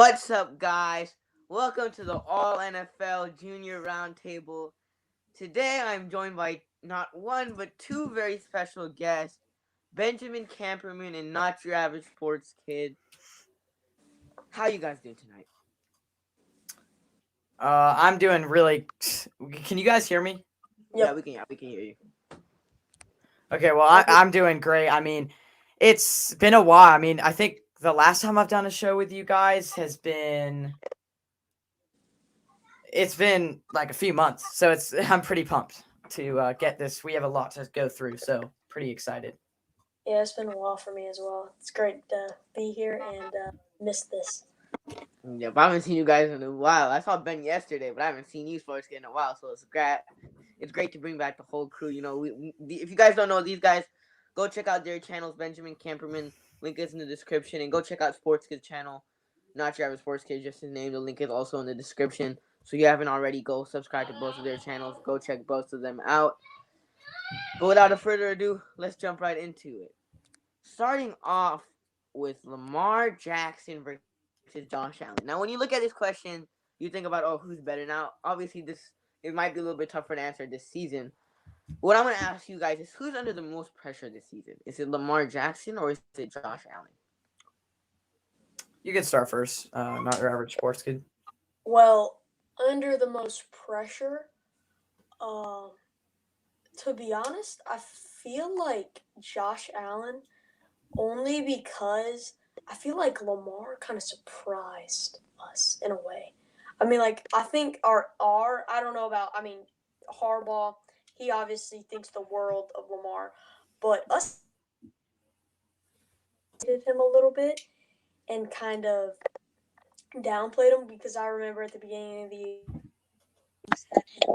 What's up, guys? Welcome to the All NFL Junior Roundtable. Today, I'm joined by not one but two very special guests, Benjamin Kampermin and Not Your Average Sports Kid. How you guys doing tonight? I'm doing really. Can you guys hear me? Yeah, we can hear you. Okay, well, I'm doing great. I mean, it's been a while. I mean, I think the last time I've done a show with you guys has been. It's been like a few months, so I'm pretty pumped to get this. We have a lot to go through, so pretty excited. Yeah, it's been a while for me as well. It's great to be here and miss this. Yep, I haven't seen you guys in a while. I saw Ben yesterday, but I haven't seen you Sports Kid in a while, so it's great. It's great to bring back the whole crew. You know, if you guys don't know these guys, go check out their channels. Benjamin Kamperman, link is in the description, and go check out Sports Kid's channel. Not Your Average Sports Kid, just his name. The link is also in the description. So if you haven't already, go subscribe to both of their channels. Go check both of them out. But without further ado, let's jump right into it. Starting off with Lamar Jackson versus Josh Allen. Now, when you look at this question, you think about, who's better? Now, obviously, it might be a little bit tougher to answer this season. What I'm going to ask you guys is, who's under the most pressure this season? Is it Lamar Jackson or is it Josh Allen? You can start first. Not Your Average Sports Kid. Well, under the most pressure, to be honest, I feel like Josh Allen, only because I feel like Lamar kind of surprised us in a way. I mean, like, I think I don't know about, Harbaugh, he obviously thinks the world of Lamar, but us did him a little bit and kind of downplayed him, because I remember at the beginning of the year, had him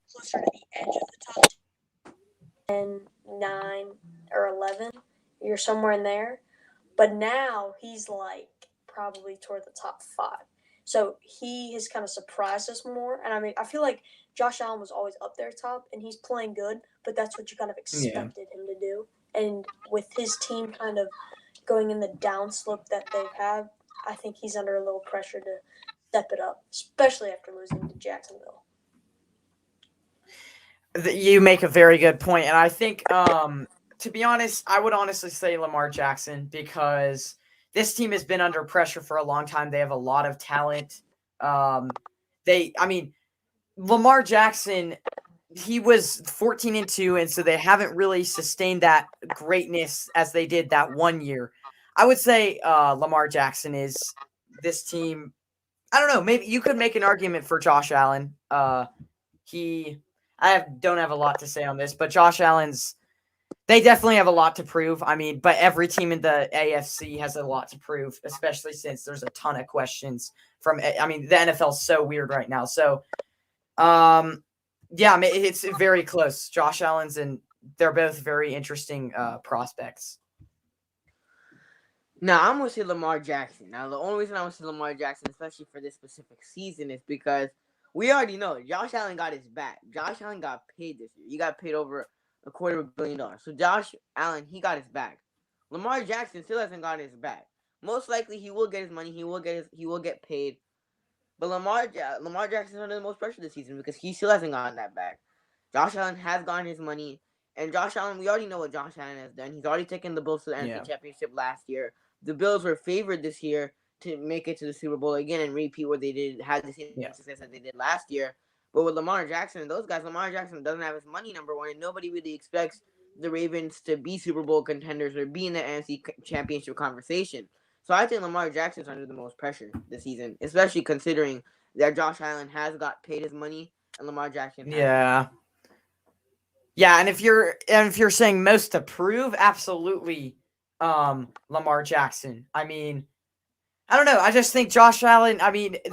closer to the edge of the top 10, 9, or 11. You're somewhere in there. But now he's like probably toward the top 5. So he has kind of surprised us more. And I mean, I feel like Josh Allen was always up there top, and he's playing good, but that's what you kind of expected him to do. And with his team kind of going in the downslope that they've had, I think he's under a little pressure to step it up, especially after losing to Jacksonville. You make a very good point, and I think, to be honest, I would honestly say Lamar Jackson, because this team has been under pressure for a long time. They have a lot of talent. Lamar Jackson, he was 14-2, and so they haven't really sustained that greatness as they did that one year. I would say Lamar Jackson is this team. I don't know. Maybe you could make an argument for Josh Allen. Don't have a lot to say on this, but Josh Allen's. They definitely have a lot to prove. I mean, but every team in the AFC has a lot to prove, especially since there's a ton of questions the NFL's so weird right now. So, it's very close. Josh Allen's, and they're both very interesting prospects. Now, I'm going to say Lamar Jackson. Now, the only reason I want to say Lamar Jackson, especially for this specific season, is because we already know Josh Allen got his back. Josh Allen got paid this year. He got paid over $250 million. So Josh Allen, he got his back. Lamar Jackson still hasn't gotten his back. Most likely, he will get his money. He will get paid. But Lamar Jackson's under the most pressure this season because he still hasn't gotten that back. Josh Allen has gotten his money, and Josh Allen, we already know what Josh Allen has done. He's already taken the Bills to the NFC Championship last year. The Bills were favored this year to make it to the Super Bowl again and repeat what they had the same success that they did last year. But with Lamar Jackson and those guys, Lamar Jackson doesn't have his money, number one, and nobody really expects the Ravens to be Super Bowl contenders or be in the NFC Championship conversation. So I think Lamar Jackson's under the most pressure this season, especially considering that Josh Allen has got paid his money and Lamar Jackson has. Yeah, and if you're saying most to prove, absolutely Lamar Jackson. I mean, I don't know. I just think Josh Allen,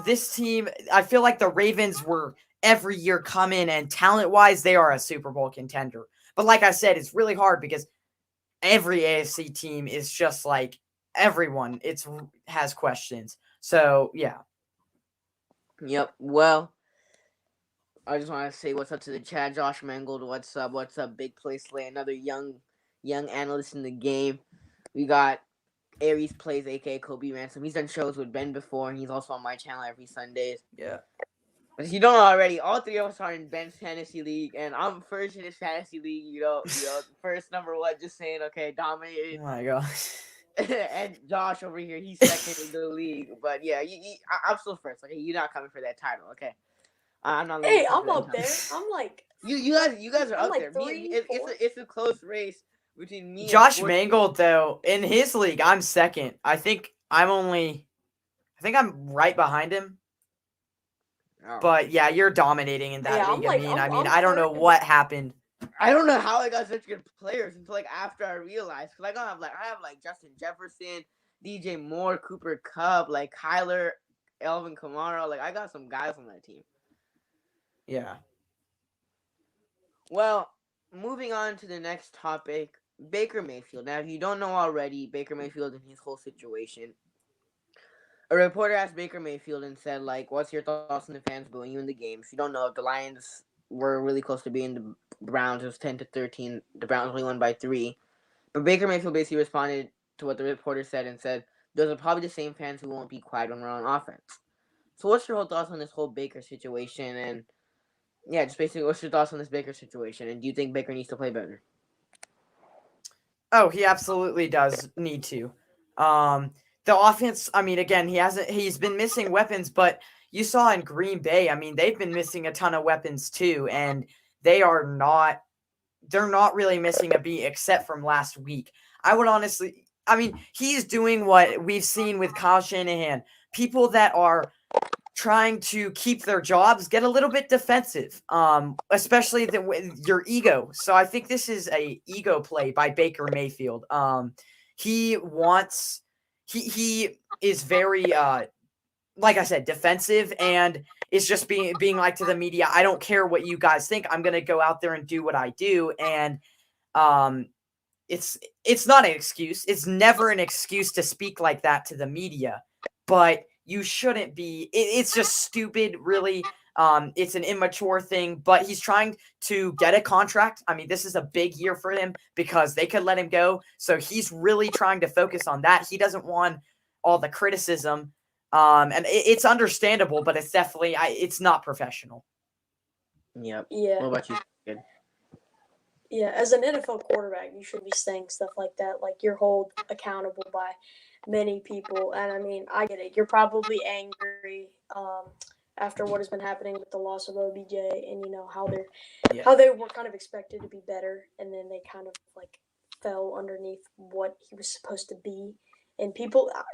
this team, I feel like the Ravens were every year come in, and talent-wise, they are a Super Bowl contender. But like I said, it's really hard because every AFC team is just like everyone. It has questions. So, yeah. Yep. Well, I just want to say what's up to the chat. Josh Mangold, what's up? Big Play Slay, another young analyst in the game. We got Aries Plays, aka Kobe Ransom. He's done shows with Ben before, and he's also on my channel every Sundays. Yeah. But if you don't know already, all three of us are in Ben's fantasy league, and I'm first in his fantasy league. First number one. Just saying, okay, dominated. Oh my gosh. And Josh over here, he's second in the league. But yeah, I'm still first. Okay, you're not coming for that title. Okay, I'm not letting Hey, you come I'm for that up title. there. I'm like You guys are I'm up like there. 3, 4. It's a close race between me Josh and Mangold, though, in his league, I'm second. I think I'm right behind him. Oh. But yeah, you're dominating in that Yeah, league. I'm I don't know third. what happened. I don't know how I got such good players until like after I realized. Cause I have Justin Jefferson, DJ Moore, Cooper Kupp, like Kyler, Elvin Kamara. Like I got some guys on that team. Yeah. Well, moving on to the next topic, Baker Mayfield. Now, if you don't know already, Baker Mayfield and his whole situation. A reporter asked Baker Mayfield and said, like, what's your thoughts on the fans booing you in the game? If you don't know, if the Lions were really close to being the Browns, it was 10-13. The Browns only won by 3. But Baker Mayfield basically responded to what the reporter said and said, those are probably the same fans who won't be quiet when we're on offense. So what's your whole thoughts on this whole Baker situation? And yeah, just basically what's your thoughts on this Baker situation? And do you think Baker needs to play better? Oh, he absolutely does need to. The offense, again, he's been missing weapons, but you saw in Green Bay, they've been missing a ton of weapons too, and they're not really missing a beat except from last week. I would honestly, he's doing what we've seen with Kyle Shanahan. People that are trying to keep their jobs get a little bit defensive, especially with your ego. So I think this is a ego play by Baker Mayfield. He is very like I said, defensive, and is just being like to the media, I don't care what you guys think. I'm gonna go out there and do what I do. And it's not an excuse. It's never an excuse to speak like that to the media, but you shouldn't be. It's just stupid, really. It's an immature thing, but he's trying to get a contract. This is a big year for him because they could let him go. So he's really trying to focus on that. He doesn't want all the criticism. And it's understandable, but it's definitely, it's not professional. Yep. Yeah. What about you? Good. Yeah, as an NFL quarterback, you should be saying stuff like that. Like, you're held accountable by many people. And, I get it. You're probably angry after what has been happening with the loss of OBJ and, how they were kind of expected to be better. And then they kind of, like, fell underneath what he was supposed to be. And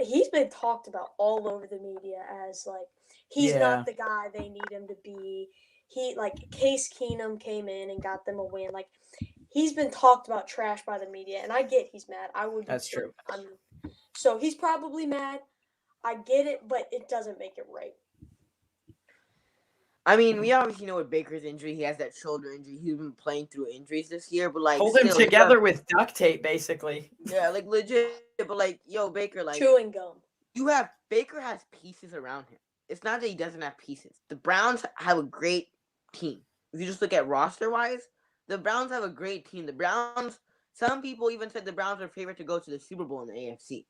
he's been talked about all over the media as, like, he's not the guy they need him to be. Case Keenum came in and got them a win. Like, he's been talked about trash by the media, and I get he's mad. I would be That's too. true. So he's probably mad. I get it, but it doesn't make it right. We obviously know with Baker's injury, he has that shoulder injury. He's been playing through injuries this year, but hold him together with duct tape, basically. Yeah, like legit. But like, yo, Baker, like chewing gum. Baker has pieces around him. It's not that he doesn't have pieces. The Browns have a great team. If you just look at roster wise, the Browns have a great team. The Browns. Some people even said the Browns are favorite to go to the Super Bowl in the AFC.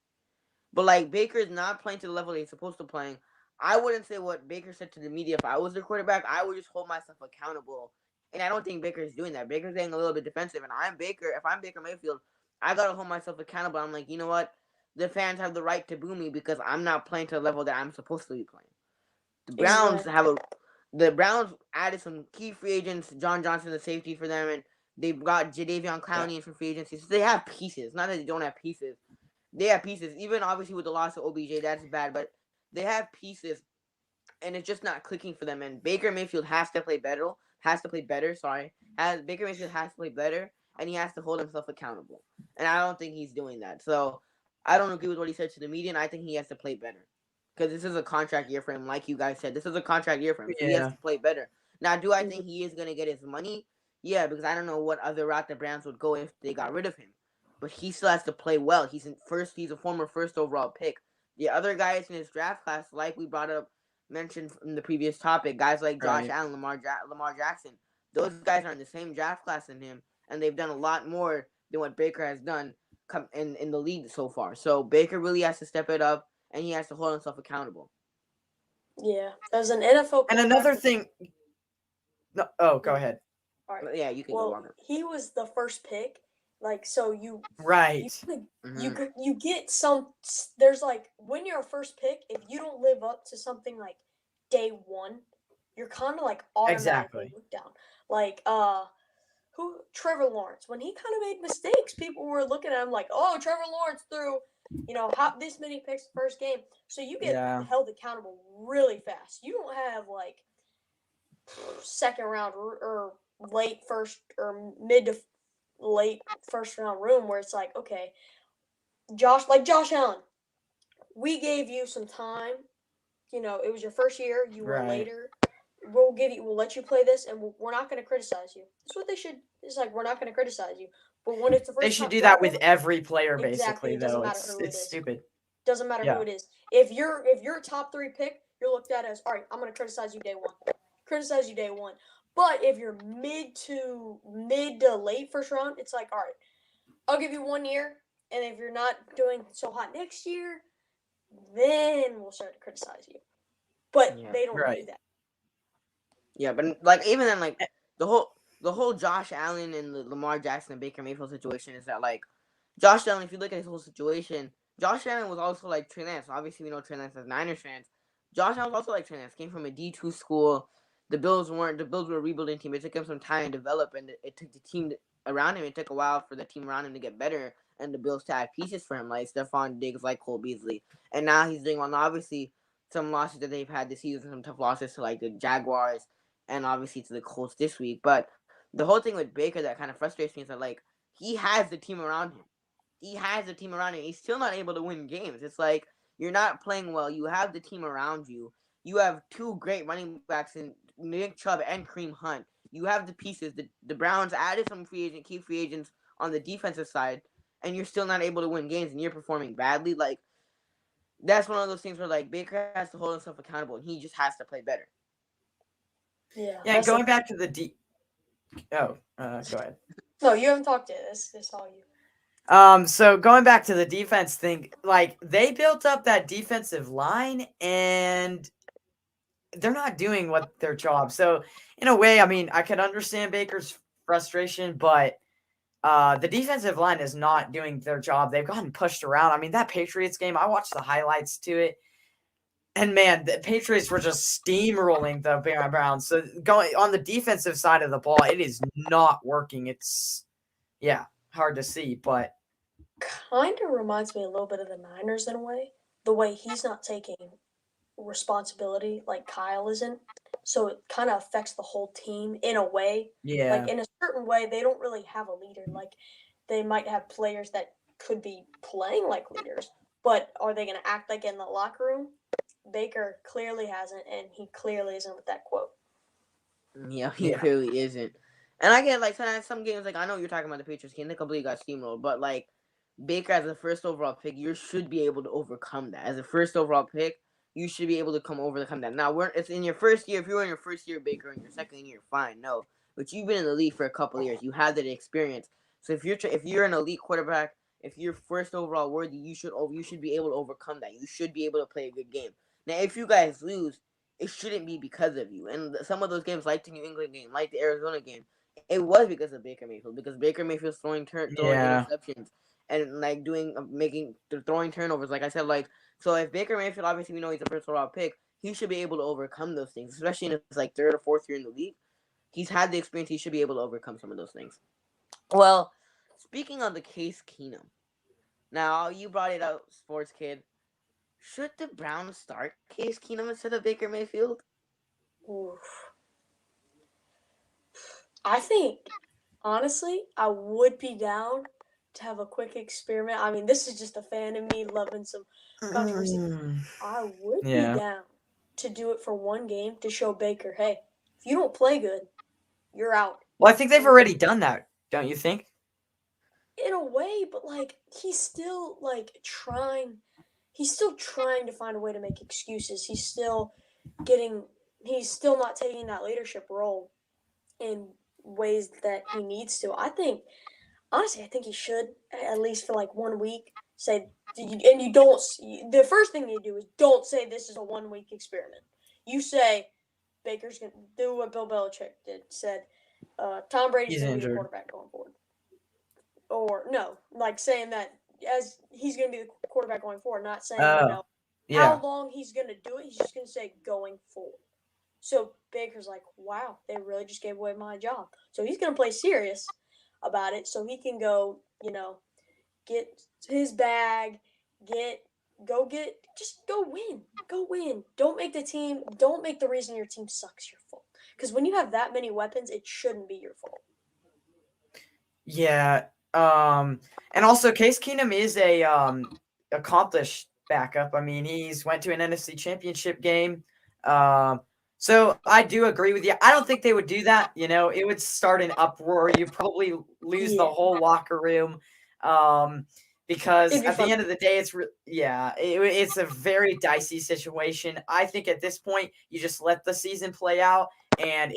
But like Baker's not playing to the level he's supposed to playing. I wouldn't say what Baker said to the media. If I was the quarterback, I would just hold myself accountable. And I don't think Baker's doing that. Baker's getting a little bit defensive. And if I'm Baker Mayfield, I gotta hold myself accountable. I'm like, you know what? The fans have the right to boo me because I'm not playing to the level that I'm supposed to be playing. The Browns added some key free agents, John Johnson, the safety for them, and they've got Jadeveon Clowney in from free agency. So they have pieces. Not that they don't have pieces. They have pieces. Even obviously with the loss of OBJ, that's bad, but they have pieces, and it's just not clicking for them. And Baker Mayfield has to play better. Baker Mayfield has to play better, and he has to hold himself accountable. And I don't think he's doing that. So I don't agree with what he said to the media, and I think he has to play better. Because this is a contract year for him, like you guys said. This is a contract year for him. So he has to play better. Now, do I think he is going to get his money? Yeah, because I don't know what other route the Browns would go if they got rid of him. But he still has to play well. He's a former first overall pick. The other guys in his draft class, like we mentioned in the previous topic, guys like Josh Allen, Lamar Jackson, those guys are in the same draft class than him, and they've done a lot more than what Baker has done. in the league so far. So Baker really has to step it up, and he has to hold himself accountable. Yeah, as an NFL And quarterback. another thing. No, go ahead. All right. Yeah, you can go on. He was the first pick. Like, so Right. you get some. There's like when you're a first pick, if you don't live up to something like day one, you're kind of like automatically Exactly. looked down. Like Trevor Lawrence, when he kind of made mistakes, people were looking at him like, oh, Trevor Lawrence threw, this many picks the first game. So you get held accountable really fast. You don't have like second round or late first or mid to late first round room where it's like, okay, Josh Allen, we gave you some time. It was your first year. You were later. We'll let you play this, and we're not going to criticize you. That's what they should. It's like we're not going to criticize you. But when it's the first They should time, do that with every player, exactly. basically. It doesn't though matter who it is. Stupid. Doesn't matter who it is. If you're a top 3 pick, you're looked at as, all right, I'm going to criticize you day one. But if you're mid to late first round, it's like, all right, I'll give you 1 year, and if you're not doing so hot next year, then we'll start to criticize you. But they don't do that. Yeah, but like even then, like the whole Josh Allen and the Lamar Jackson and Baker Mayfield situation is that like Josh Allen, if you look at his whole situation, Josh Allen was also like Trey Lance. So obviously, we know Trey Lance as Niners fans. Josh Allen was also like Trey Lance, came from a D2 school. The Bills were a rebuilding team. It took him some time to develop, and it took the team around him. It took a while for the team around him to get better, and the Bills to add pieces for him, like Stephon Diggs, like Cole Beasley, and now he's doing well. Now, obviously, some losses that they've had this season, some tough losses to like the Jaguars, and obviously to the Colts this week. But the whole thing with Baker that kind of frustrates me is that like he has the team around him. He's still not able to win games. It's like you're not playing well. You have the team around you. You have 2 great running backs in Nick Chubb and Kareem Hunt. You have the pieces. The Browns added some key free agents on the defensive side, and you're still not able to win games, and you're performing badly. Like that's one of those things where like Baker has to hold himself accountable, and he just has to play better. Yeah. Going back to the go ahead. No, you haven't talked to this. This all you. So going back to the defense thing, like they built up that defensive line and they're not doing what their job. So in a way, I mean, I can understand Baker's frustration, but the defensive line is not doing their job. They've gotten pushed around. I mean, that Patriots game, I watched the highlights to it. And man, the Patriots were just steamrolling the Browns. So going on the defensive side of the ball, it is not working. It's hard to see, but kind of reminds me a little bit of the Niners in a way. The way he's not taking responsibility like Kyle isn't. So it kind of affects the whole team in a way. Yeah. Like in a certain way, they don't really have a leader. Like they might have players that could be playing like leaders, but are they going to act like in the locker room? Baker clearly hasn't, and he clearly isn't with that quote. Yeah, he clearly isn't. And I get like some games, like I know you're talking about the Patriots game, they completely got steamrolled, but like Baker as a first overall pick, you should be able to overcome that. As a first overall pick, you should be able to overcome that. Now it's in your first year. If you're in your first year, Baker, in your second year, fine, no. But you've been in the league for a couple of years. You have that experience. So if you're an elite quarterback, if you're first overall worthy, you should be able to overcome that. You should be able to play a good game. Now, if you guys lose, it shouldn't be because of you. And some of those games, like the New England game, like the Arizona game, it was because of Baker Mayfield. Because Baker Mayfield's throwing interceptions and like throwing turnovers. Like I said, like so if Baker Mayfield, obviously we know he's a first overall pick, he should be able to overcome those things, especially in his like 3rd or 4th year in the league. He's had the experience. He should be able to overcome some of those things. Well, speaking of the Case Keenum, now you brought it up, Sports Kid. Should the Browns start Case Keenum instead of Baker Mayfield? Oof. I think, honestly, I would be down to have a quick experiment. I mean, this is just a fan of me loving some controversy. I would be down to do it for one game to show Baker, hey, if you don't play good, you're out. Well, I think they've already done that, don't you think? In a way, but like he's still trying to find a way to make excuses. He's still not taking that leadership role in ways that he needs to. I think Honestly, I think he should, at least for like 1 week, say, and you don't, the first thing you do is don't say this is a 1 week experiment. You say, Baker's going to do what Bill Belichick did, said, Tom Brady's He's going to be the injured. quarterback going forward. Or, no, like saying that as he's going to be the quarterback going forward, not saying, Oh, how yeah. long he's going to do it. He's just going to say going forward. So Baker's like, wow, they really just gave away my job. So he's going to play serious about it so he can go, get his bag, just go win. Go win. Don't make the reason your team sucks your fault. Because when you have that many weapons, it shouldn't be your fault. Yeah. And also Case Keenum is a accomplished backup. I mean, he's went to an NFC Championship game. So I do agree with you. I don't think they would do that. It would start an uproar. You probably lose the whole locker room. Because at the end of the day, it's a very dicey situation. I think at this point, you just let the season play out. And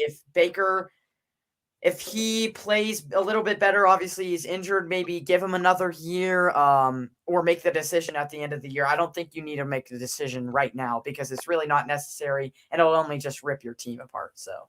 if he plays a little bit better, obviously he's injured, maybe give him another year, or make the decision at the end of the year. I don't think you need to make the decision right now because it's really not necessary, and it'll only just rip your team apart. So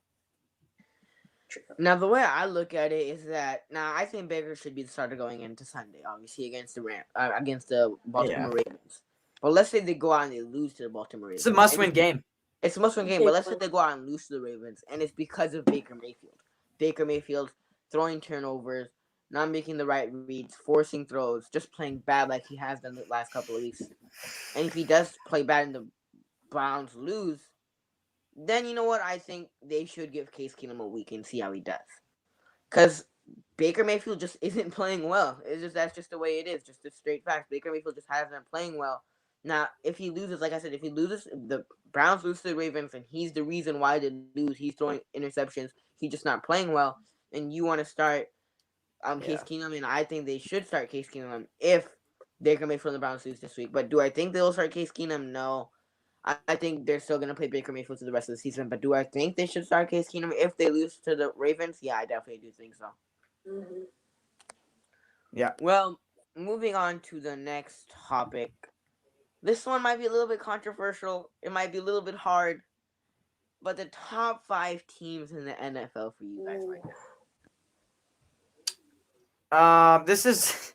now the way I look at it is that I think Baker should be the starter going into Sunday, obviously against the Baltimore Ravens. But let's say they go out and they lose to the Baltimore Ravens. It's a must-win game. It's a must-win game, but let's say they go out and lose to the Ravens, and it's because of Baker Mayfield. Baker Mayfield throwing turnovers, not making the right reads, forcing throws, just playing bad like he has done the last couple of weeks. And if he does play bad and the Browns lose, then you know what? I think they should give Case Keenum a week and see how he does. Because Baker Mayfield just isn't playing well. That's just the way it is. Just a straight fact. Baker Mayfield just hasn't been playing well. Now, if he loses, like I said, if the Browns lose to the Ravens, and he's the reason why they lose, he's throwing interceptions, he's just not playing well, and you want to start Case Keenum, and I think they should start Case Keenum if Baker Mayfield and the Browns lose this week. But do I think they'll start Case Keenum? No. I think they're still going to play Baker Mayfield to the rest of the season. But do I think they should start Case Keenum if they lose to the Ravens? Yeah, I definitely do think so. Mm-hmm. Yeah. Well, moving on to the next topic. This one might be a little bit controversial. It might be a little bit hard. But the top 5 teams in the NFL for you guys right now. This is,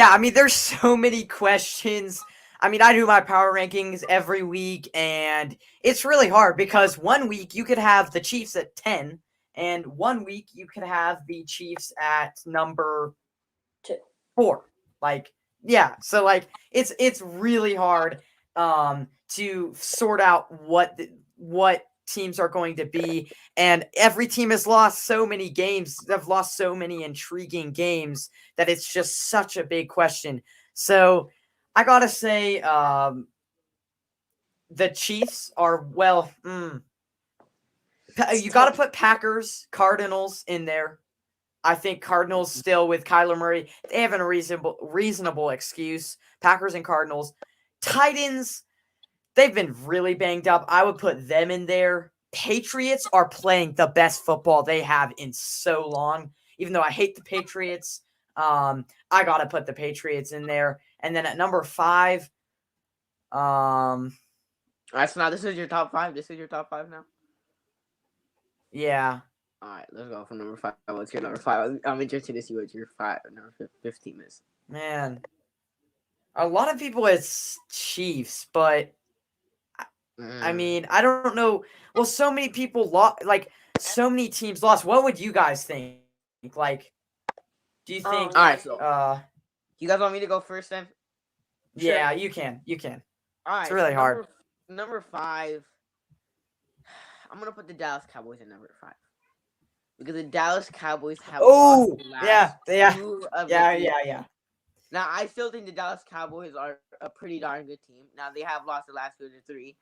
I mean, there's so many questions. I mean, I do my power rankings every week, and it's really hard because 1 week you could have the Chiefs at 10, and 1 week you could have the Chiefs at number 4. So it's really hard to sort out what teams are going to be, and every team has lost so many games. They've lost so many intriguing games that it's just such a big question. So I gotta say, the Chiefs are you gotta put Packers, Cardinals in there. I think Cardinals still with Kyler Murray, they have a reasonable excuse. Packers and Cardinals. Titans, they've been really banged up. I would put them in there. Patriots are playing the best football they have in so long. Even though I hate the Patriots, I got to put the Patriots in there. And then at number 5, Alright, so now this is your top 5? This is your top 5 now? Yeah. Alright, let's go from number 5. What's your number 5? I'm interested to see what your number 15 is. Man. A lot of people it's Chiefs, but I mean, I don't know. Well, so many people lost, so many teams lost. What would you guys think? Do you think? All right, so you guys want me to go first then? Yeah, you can. All right, it's really hard. Number 5. I'm gonna put the Dallas Cowboys at number 5 because the Dallas Cowboys have lost the last 2 of yeah. Now I still think the Dallas Cowboys are a pretty darn good team. Now they have lost the last 2 to 3.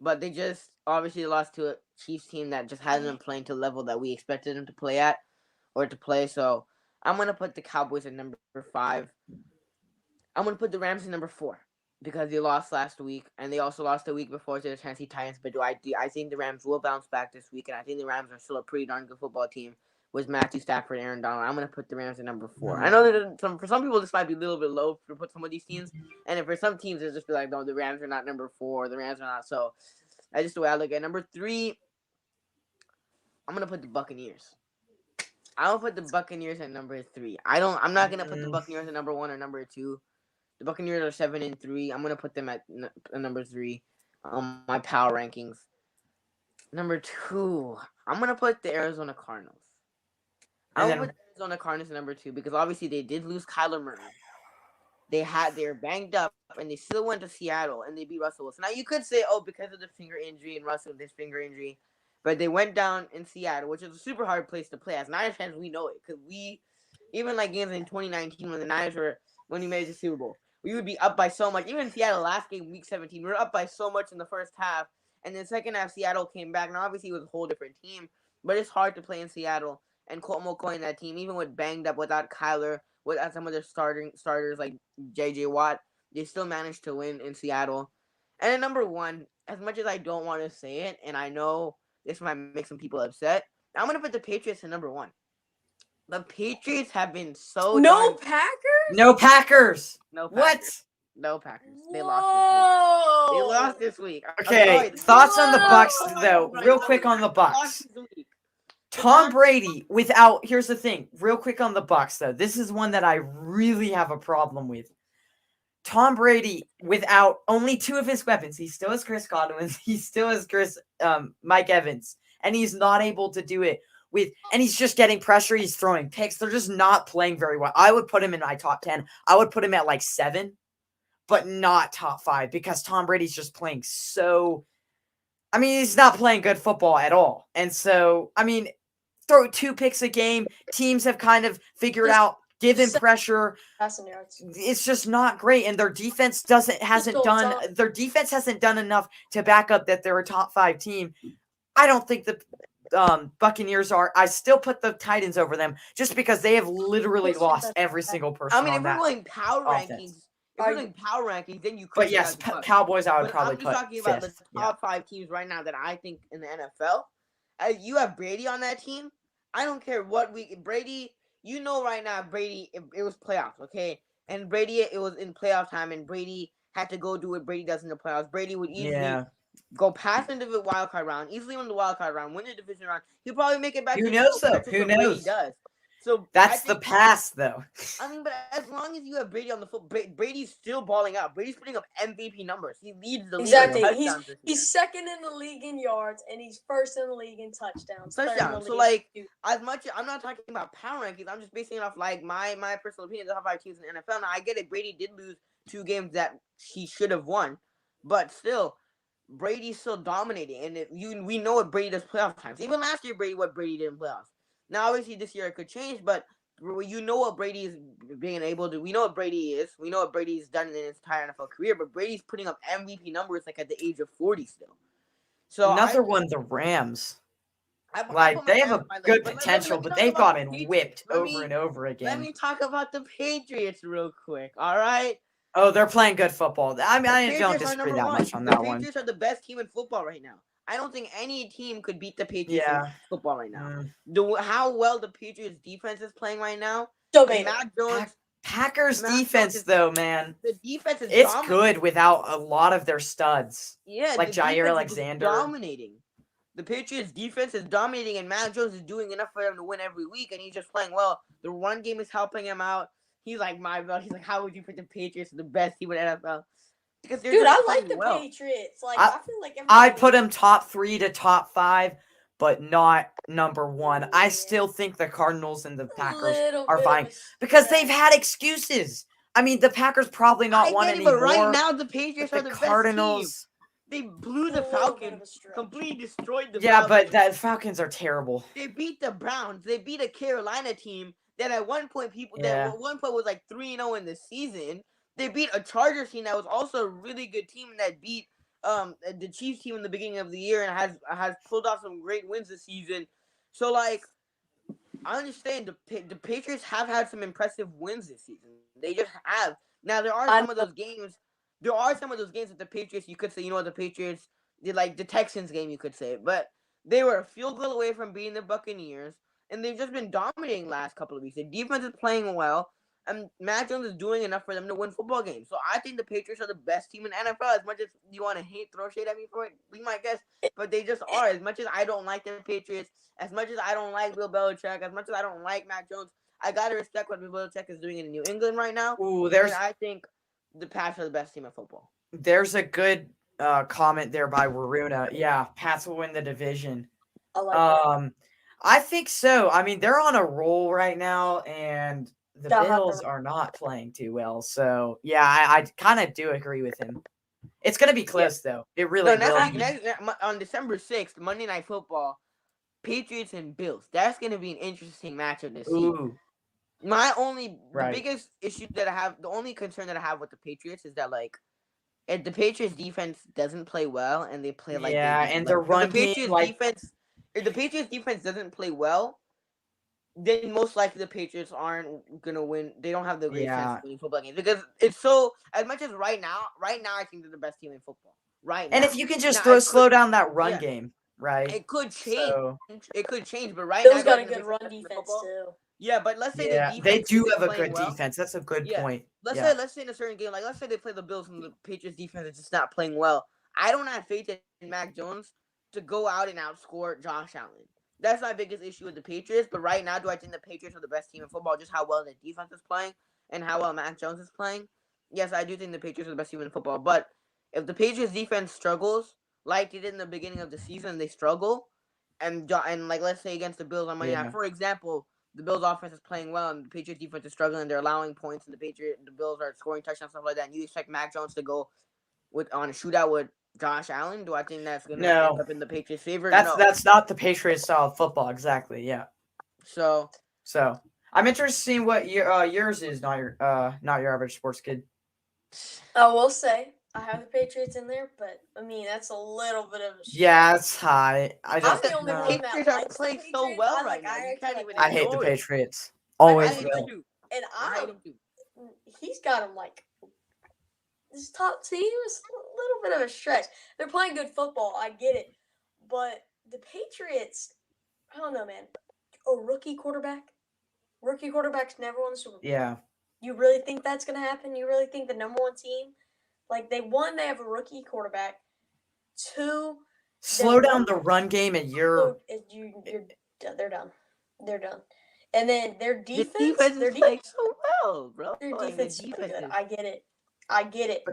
But they just obviously lost to a Chiefs team that just hasn't been playing to the level that we expected them to play at or to play. So I'm going to put the Cowboys at number 5. I'm going to put the Rams at number 4 because they lost last week. And they also lost the week before to the Tennessee Titans. But I think the Rams will bounce back this week. And I think the Rams are still a pretty darn good football team. was Matthew Stafford, Aaron Donald. I'm gonna put the Rams at number 4. I know that for some people this might be a little bit low to put some of these teams, and for some teams it's just be like, no, the Rams are not number 4. The Rams are not. So that's just the way I look at it. Number 3. I'm gonna put the Buccaneers. I'll put the Buccaneers at number 3. I'm not gonna put the Buccaneers at number 1 or number 2. The Buccaneers are 7-3. I'm gonna put them at number 3 on my power rankings. Number 2, I'm gonna put the Arizona Cardinals. I'm gonna put the Arizona Cardinals at number 2 because obviously they did lose Kyler Murray. They're banged up and they still went to Seattle and they beat Russell Wilson. Now you could say, oh, because of the finger injury and Russell this finger injury, but they went down in Seattle, which is a super hard place to play. As Niners fans, we know it because we even like games in 2019 when we made the Super Bowl, we would be up by so much. Even in Seattle last game, Week 17, we were up by so much in the first half, and then second half Seattle came back. Now obviously it was a whole different team, but it's hard to play in Seattle. And Colt McCoy in that team, even with banged up without Kyler, without some of their starters like J.J. Watt, they still managed to win in Seattle. And at number 1, as much as I don't want to say it, and I know this might make some people upset, I'm going to put the Patriots at number 1. The Patriots have been so Packers? No Packers. No Packers. What? No Packers. They lost this week. They lost this week. Okay, thoughts on the Bucks though. Real quick on the Bucks. Tom Brady here's the thing, real quick on the Bucks though. This is one that I really have a problem with. Tom Brady without only 2 of his weapons. He still has Chris Godwin. He still has Mike Evans, and he's not able to do it and he's just getting pressure. He's throwing picks. They're just not playing very well. I would put him in my top 10. I would put him at like 7, but not top 5 because Tom Brady's just playing so. I mean, he's not playing good football at all, and so I mean. Throw 2 picks a game. Teams have kind of figured out, give him pressure. It's just not great, and their defense hasn't done enough to back up that they're a top 5 team. I don't think the Buccaneers are. I still put the Titans over them just because they have literally lost every single person. I mean, if we're going power rankings, then you could. But yes, Cowboys, I would probably put. I'm just talking about the top 5 teams right now that I think in the NFL. You have Brady on that team. I don't care what Brady. You know right now, Brady. It was playoffs, okay, and Brady. It was in playoff time, and Brady had to go do what Brady does in the playoffs. Brady would easily go past into the wild card round, easily win the wild card round, win the division round. He'll probably make it back. Who knows though? Who knows? Brady does. So that's the past, though. I mean, but as long as you have Brady on the foot, Brady's still balling out. Brady's putting up MVP numbers. He leads the league. Exactly. He's second in the league in yards, and he's first in the league in touchdowns. So, like, as much I'm not talking about power rankings. I'm just basing it off like my personal opinion. The top 5 teams in the NFL. Now, I get it. Brady did lose 2 games that he should have won, but still, Brady's still dominating. And we know what Brady does playoff times. Even last year, what Brady did in playoffs. Now, obviously, this year it could change, but you know what Brady is being able to. We know what Brady is. We know what Brady's done in his entire NFL career, but Brady's putting up MVP numbers like at the age of 40 still. So the Rams. They have a good potential, but they've gotten whipped over and over again. Let me talk about the Patriots real quick, all right? Oh, they're playing good football. I mean, I don't disagree that much on that one. The Patriots are the best team in football right now. I don't think any team could beat the Patriots in football right now. How well the Patriots defense is playing right now. Matt Jones. Packers defense, though, man. The defense is it's good without a lot of their studs. Yeah, like Jair Alexander. Dominating. The Patriots defense is dominating, and Matt Jones is doing enough for them to win every week, and he's just playing well. The run game is helping him out. He's like, he's like, how would you put the Patriots the best team in NFL? Dude, I like the Patriots. Like, I feel like I'd put him top 3 to top 5, but not number 1. I still think the Cardinals and the Packers are fine because they've had excuses. I mean, the Packers probably not won anymore. But right now, the Patriots are the Cardinals. Best team. They blew the Falcons, completely destroyed the Falcons. Yeah, but the Falcons are terrible. They beat the Browns. They beat a Carolina team that at one point was like 3-0 in the season. They beat a Chargers team that was also a really good team that beat the Chiefs team in the beginning of the year and has pulled off some great wins this season. So, like, I understand the Patriots have had some impressive wins this season. They just have. Now, there are some of those games that the Patriots, you could say, the Patriots did, like the Texans game, you could say. But they were a field goal away from beating the Buccaneers. and they've just been dominating last couple of weeks. The defense is playing well, and Mac Jones is doing enough for them to win football games. So I think the Patriots are the best team in the NFL. As much as you want to throw shade at me for it, be my guess, but they just are. As much as I don't like the Patriots, as much as I don't like Bill Belichick, as much as I don't like Mac Jones, I gotta respect what Bill Belichick is doing in New England right now. Ooh, And I think the Pats are the best team in football. there's a good comment there by Waruna. Yeah, Pats will win the division. I like that. I think so. I mean, they're on a roll right now, and the Gotta have Bills the- are not playing too well. So yeah, I kind of do agree with him. It's gonna be close though. It really will be. On December 6th, Monday Night Football, Patriots and Bills. That's gonna be an interesting matchup this season. Ooh, The Right. biggest issue that I have, the only concern that I have with the Patriots is that if the Patriots defense doesn't play well and they play like yeah, they do, and the run game, if the Patriots defense doesn't play well, then most likely the Patriots aren't gonna win. They don't have the great chance Yeah. of winning football games because it's so. As much as right now, I think they're the best team in football. Right now, and if you can just Now, slow down that run yeah. game, right? it could change. So It could change, but right Bills now, got do I a think the good Patriots run are the best team in defense football? too. Yeah, but let's say yeah, the they defense do isn't have a playing good well. defense. That's a good Yeah. point. Let's Yeah. say in a certain game, like let's say they play the Bills and the Patriots defense is just not playing well. I don't have faith in Mac Jones to go out and outscore Josh Allen. That's my biggest issue with the Patriots. But right now, do I think the Patriots are the best team in football? Just how well the defense is playing and how well Mac Jones is playing. Yes, I do think the Patriots are the best team in football. But if the Patriots defense struggles like they did in the beginning of the season, they struggle, and like let's say against the Bills on Monday night, for example, the Bills offense is playing well and the Patriots defense is struggling. They're allowing points, and the Bills are scoring touchdowns, stuff like that. And you expect Mac Jones to go on a shootout with Josh Allen? Do I think that's going to end No, up in the Patriots' favor? No. that's not the Patriots style of football. Exactly. Yeah. So I'm interested in seeing what yours is. Not your average sports kid. I will say I have the Patriots in there, but I mean that's a little bit of a stretch. Yeah, it's high. I I'm just the only the one that Patriots are likes the playing so Patriots. well I right now. I You actually can't like even the I hate the ignore it. Patriots. I Always hate will. them too. And I hate them too. he's got him like this top team is a little bit of a stretch. They're playing good football, I get it, but the Patriots, I don't know, man. A rookie quarterbacks never won the Super Bowl. Yeah. You really think that's gonna happen? You really think the number one team, like they have a rookie quarterback. Two, Slow down the run game, and they're done. They're done. And then their defense is playing so well, bro. Their Like, defense is really good. I get it.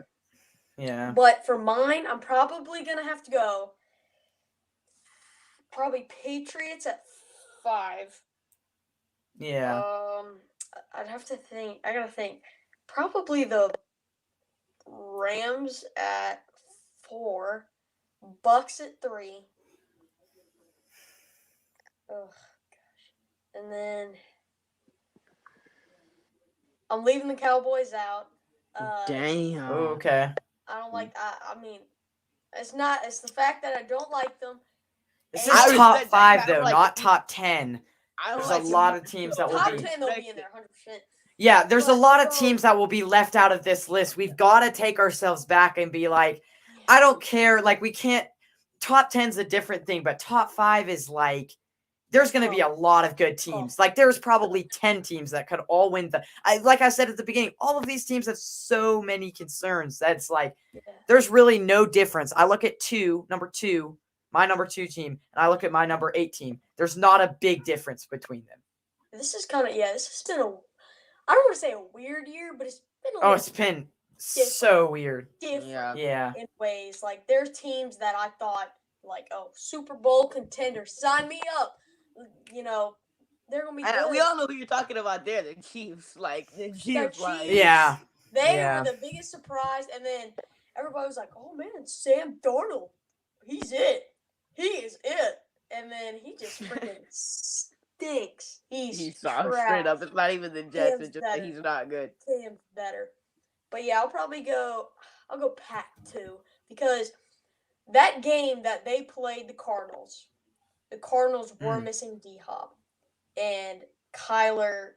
Yeah. But for mine, I'm probably gonna have to go. Probably Patriots at 5. Yeah. I'd have to think. I gotta think. Probably the Rams at 4. Bucks at 3. Oh gosh. And then I'm leaving the Cowboys out. Damn. Okay. I don't like. I mean, it's the fact that I don't like them. This And is I top respect that. 5 I don't though, like not it. top 10. I don't There's like a it. lot of teams that will top be. 10, they'll be in there 100%. Yeah, there's a But lot of so- teams that will be left out of this list. We've got to take ourselves back and be like, I don't care. Like, we can't. Top 10's a different thing, but top 5 is like, there's going to be a lot of good teams. Like, there's probably 10 teams that could all win like I said at the beginning, all of these teams have so many concerns. That's like, there's really no difference. I look at my number 2 team, and I look at my number 8 team. There's not a big difference between them. This is kind of this has been I don't want to say a weird year, but it's been a Oh, it's been so weird. different Yeah. in ways. Like there's teams that I thought like, oh, Super Bowl contender, sign me up. You know, they're gonna be good. We all know who you're talking about there. The Chiefs, the Chiefs. Yeah. They Yeah. were the biggest surprise, and then everybody was like, "Oh man, Sam Darnold, he's it. He is it." And then he just freaking stinks. He's straight trash. up. It's not even the Jets. Sam's It's just that better. he's not good. Sam's better. But yeah, I'll go Pack 2 because that game that they played the Cardinals were missing D-Hop. And Kyler,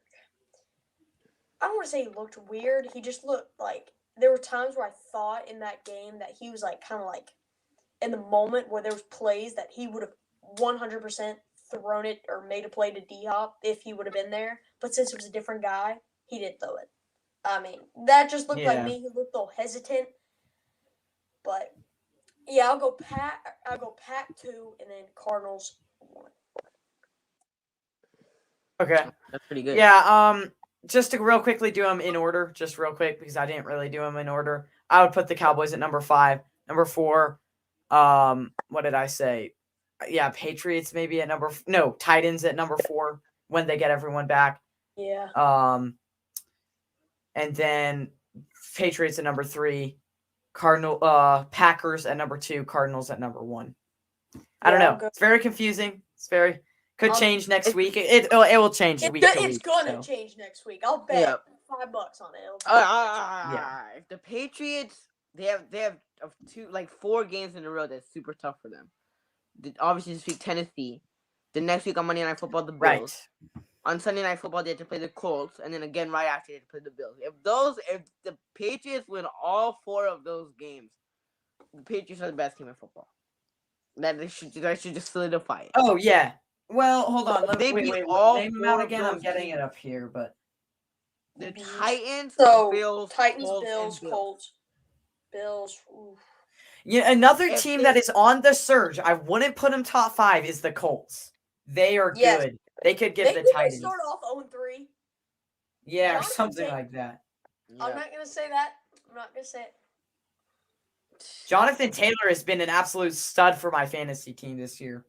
I don't want to say he looked weird. He just looked like there were times where I thought in that game that he was like kind of like in the moment where there was plays that he would have 100% thrown it or made a play to D-Hop if he would have been there. But since it was a different guy, he didn't throw it. I mean, that just looked like me. He looked a little hesitant. But yeah, I'll go Pack 2 and then Cardinals 1. Okay. That's pretty good. Yeah, just to real quickly do them in order, just real quick, because I didn't really do them in order. I would put the Cowboys at number 5. Number 4, what did I say? Yeah, Patriots maybe at Titans at number 4 when they get everyone back. Yeah. And then Patriots at number 3, Packers at number 2, Cardinals at number 1. I don't know. It's very confusing. Could change next week. It will change week to week. It's gonna change next week. I'll bet $5 on it. If the Patriots, they have 4 games in a row that's super tough for them. Obviously, this week Tennessee. The next week on Monday Night Football, the Bills. Right. On Sunday Night Football, they have to play the Colts, and then again right after they have to play the Bills. If the Patriots win all 4 of those games, the Patriots are the best team in football. They should just solidify it. Oh yeah. Well, hold on. Let me beat all name them 4 out of again. I'm those getting teams. it up here, but The Titans, Bills, Colts. Bills. Oof. Yeah, another team that is on the surge. I wouldn't put them top 5 is the Colts. They are good. They could give the Titans. They start off 0-3. Yeah, or something like that. Yeah. I'm not gonna say that. I'm not gonna say it. Jonathan Taylor has been an absolute stud for my fantasy team this year.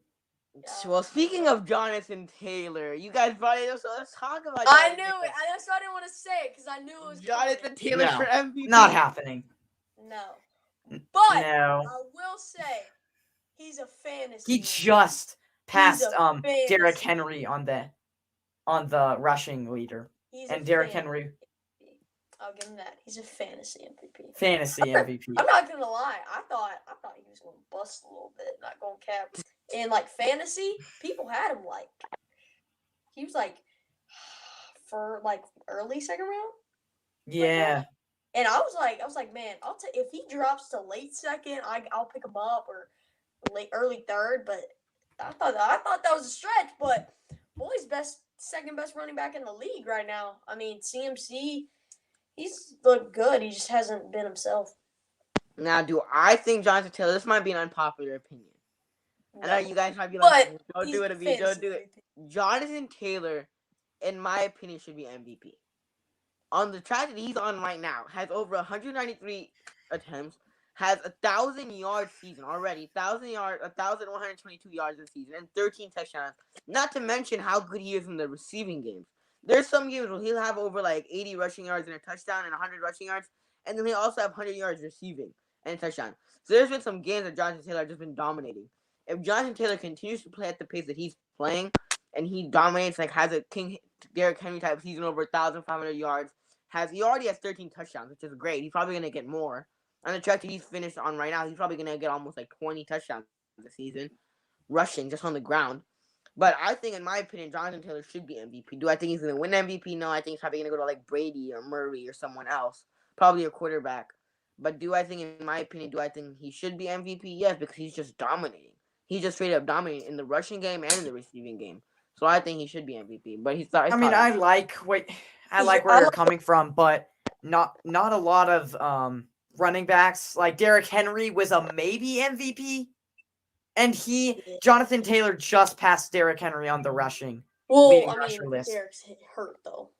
Well, speaking of Jonathan Taylor, you guys brought it up, so let's talk about it. I knew it. That's why I didn't want to say it, because I knew it was Jonathan Taylor for MVP. Not happening. No. But no. I will say, he's a fantasy. He just passed Derrick Henry on the rushing leader. And Derrick Henry. I'll give him that. He's a fantasy MVP. Fantasy MVP. I'm not gonna lie. I thought he was gonna bust a little bit, not going cap. And like fantasy, people had him he was for early second round. Yeah. And I was like, man, if he drops to late second, I'll pick him up, or early third. But I thought that was a stretch. But boy's second best running back in the league right now. I mean, CMC. He's looked good. He just hasn't been himself. Now, do I think Jonathan Taylor? This might be an unpopular opinion. No. I know you guys might be like, "Don't do it, Amin. Don't do it." MVP. Jonathan Taylor, in my opinion, should be MVP. On the track that he's on right now, has over 193 attempts, has 1,000-yard season already, 1,122 yards this season, and 13 touchdowns. Not to mention how good he is in the receiving games. There's some games where he'll have over 80 rushing yards and a touchdown and 100 rushing yards, and then he'll also have 100 yards receiving and a touchdown. So there's been some games that Jonathan Taylor has just been dominating. If Jonathan Taylor continues to play at the pace that he's playing, and he dominates, has a King Derrick Henry type season over 1,500 yards, he already has 13 touchdowns, which is great. He's probably gonna get more. On the track that he's finished on right now, he's probably gonna get almost 20 touchdowns this season, rushing just on the ground. But I think, in my opinion, Jonathan Taylor should be MVP. Do I think he's going to win MVP? No, I think he's probably going to go to Brady or Murray or someone else. Probably a quarterback. But do I think, in my opinion, he should be MVP? Yes, because he's just dominating. He's just straight up dominating in the rushing game and in the receiving game. So I think he should be MVP. But he's not. I like where you're coming from, but not a lot of running backs. Derrick Henry was a maybe MVP. And Jonathan Taylor just passed Derrick Henry on the rushing. Well, Derrick's hurt though.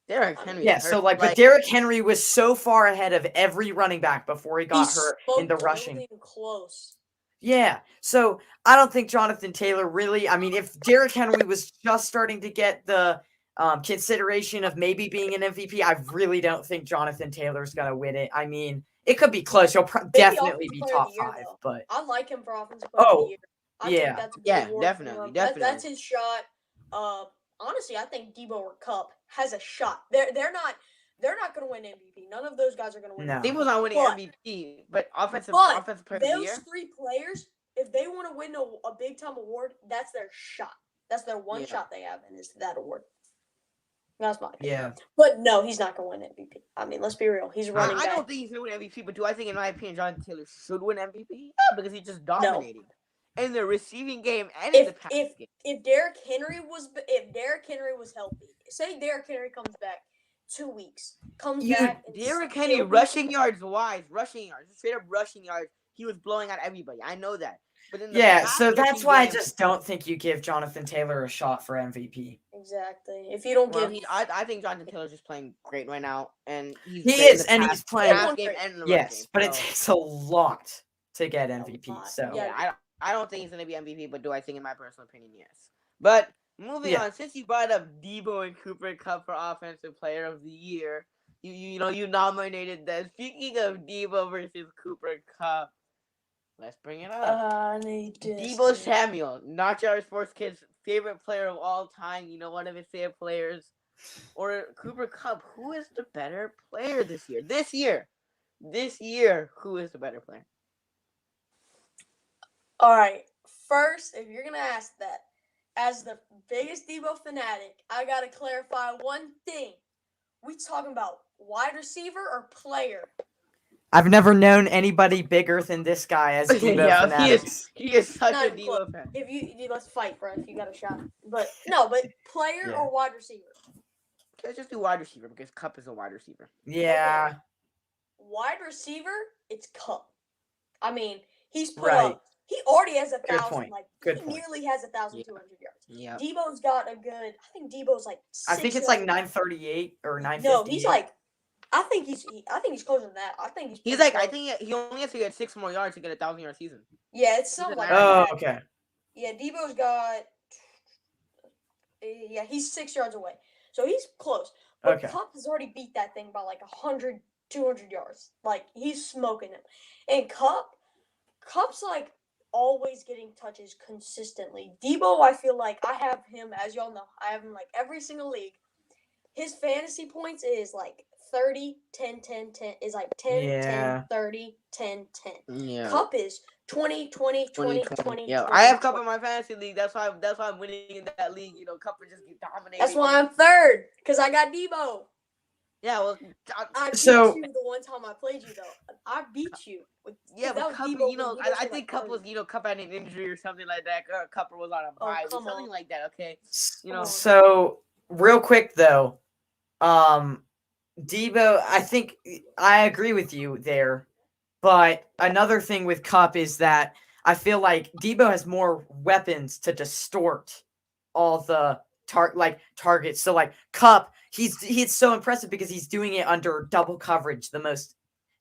Derrick Henry. Yeah, so but Derrick Henry was so far ahead of every running back before he got hurt in the rushing. Even close. Yeah, so I don't think Jonathan Taylor really. I mean, if Derrick Henry was just starting to get the consideration of maybe being an MVP, I really don't think Jonathan Taylor's gonna win it. I mean, it could be close. He'll definitely be top 5, but I like him for offensive player of the year. I think that's a good award definitely. That's his shot. Honestly, I think Debo or Cup has a shot. They're not going to win MVP. None of those guys are going to win. No. Debo's not winning MVP, but offensive player of the year. Those 3 players, if they want to win a big time award, that's their shot. That's their one shot they have, and is that award. That's my opinion. Yeah. But no, he's not going to win MVP. I mean, let's be real. He's running back. I don't think he's going to win MVP, but do I think, in my opinion, Jonathan Taylor should win MVP? Yeah, because he's just dominating. in the receiving game and in the passing game. If Derrick Henry was healthy, say Derrick Henry comes back 2 weeks, back and Derrick Henry rushing yards, straight up rushing yards. He was blowing out everybody. I know that. But in the so that's why game, I just don't think you give Jonathan Taylor a shot for MVP. Exactly. If you don't give, I think Jonathan Taylor's just playing great right now, and he's he's playing. Yes, but it takes a lot to get MVP. So yeah, I don't think he's gonna be MVP, but do I think, in my personal opinion, yes. But moving on, since you brought up Debo and Cooper Kupp for Offensive Player of the Year, you nominated them. Speaking of Debo versus Cooper Kupp, let's bring it up. Debo Samuel, NotYourAverageSportsKid's favorite player of all time. One of his favorite players, or Cooper Kupp. Who is the better player this year? This year, who is the better player? All right. First, if you're gonna ask that, as the biggest Debo fanatic, I gotta clarify one thing. We talking about wide receiver or player? I've never known anybody bigger than this guy as Debo fanatics. He is such a Debo fan. If you let's fight, bro. If you got a shot, but player or wide receiver? Let's just do wide receiver because Kupp is a wide receiver. Yeah. Okay. Wide receiver, it's Kupp. I mean, he's put up. He already has 1,000. He nearly has 1,200 yards. Yeah. Debo's got a good. I think Debo's like. I think it's like 938 or 950. No, he's like. I think he's closer than that. I think he's like. I think he only has to get 6 more yards to get a 1,000-yard season. Yeah, it's something like that. Oh, okay. Yeah, Debo's got. Yeah, he's 6 yards away, so he's close. But Kupp has already beat that thing by like 100, 200 yards. Like he's smoking him, and Kupp's like always getting touches consistently. Debo, I feel like I have him, as y'all know, I have him like every single league. His fantasy points is like 30, 10, 10, 10, is like 10, 10, 30, 10, 10. Yeah. Kupp is 20, 20, 20, 20. Yeah, 20, I have 20. Kupp in my fantasy league. That's why I'm winning in that league. Kupp is just dominating. That's why I'm third, because I got Debo. Yeah, well, I beat you the one time I played you, though. I beat you. Yeah, but Kupp, I think Kupp was, Kupp had an injury or something like that. Kupp was on a bye, something like that. Okay, So real quick though, Debo, I think I agree with you there, but another thing with Kupp is that I feel like Debo has more weapons to distort all the targets. So like Kupp, he's so impressive because he's doing it under double coverage, the most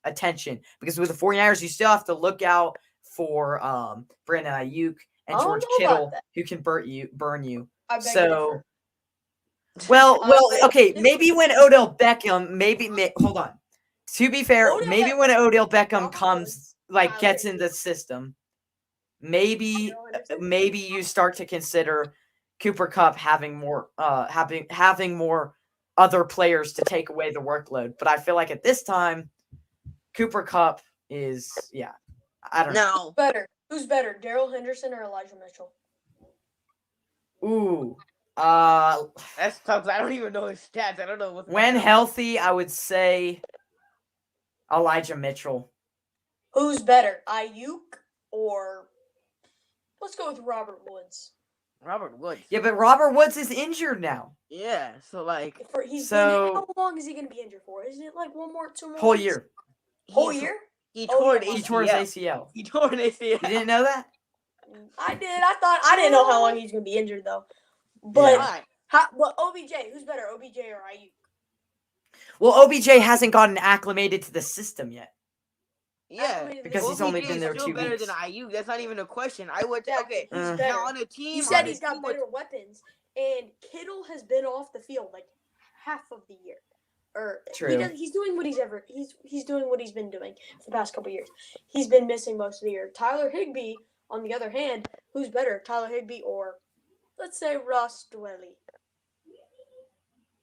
attention. Because with the 49ers, you still have to look out for Brandon Ayuk and George Kittle, who can burn you. So well, okay, maybe when Odell Beckham, hold on. To be fair, when Odell Beckham comes, gets in the system, maybe you start to consider Cooper Kupp having more other players to take away the workload. But I feel like at this time, Cooper Kupp is, I don't know. Who's better, Darrell Henderson or Elijah Mitchell? Ooh. That's tough. I don't even know his stats. I don't know when healthy, I would say Elijah Mitchell. Who's better, Ayuk or let's go with Robert Woods? Robert Woods. Yeah, but Robert Woods is injured now. Yeah, so how long is he going to be injured for? Isn't it like 1 more, 2 more? Whole year. Whole year? He tore his ACL. He tore an ACL. You didn't know that? I did. I didn't know how long he's going to be injured though. But but OBJ, who's better, OBJ or Ayuk? Well, OBJ hasn't gotten acclimated to the system yet. Yeah, because he's only been there 2 weeks. Better than Ayuk. That's not even a question. I would okay. He's now on a team. You said he's got better weapons, and Kittle has been off the field like half of the year. True. He's doing what he's doing what he's been doing for the past couple years. He's been missing most of the year. Tyler Higbee, on the other hand, who's better, Tyler Higbee or let's say Ross Dwelly?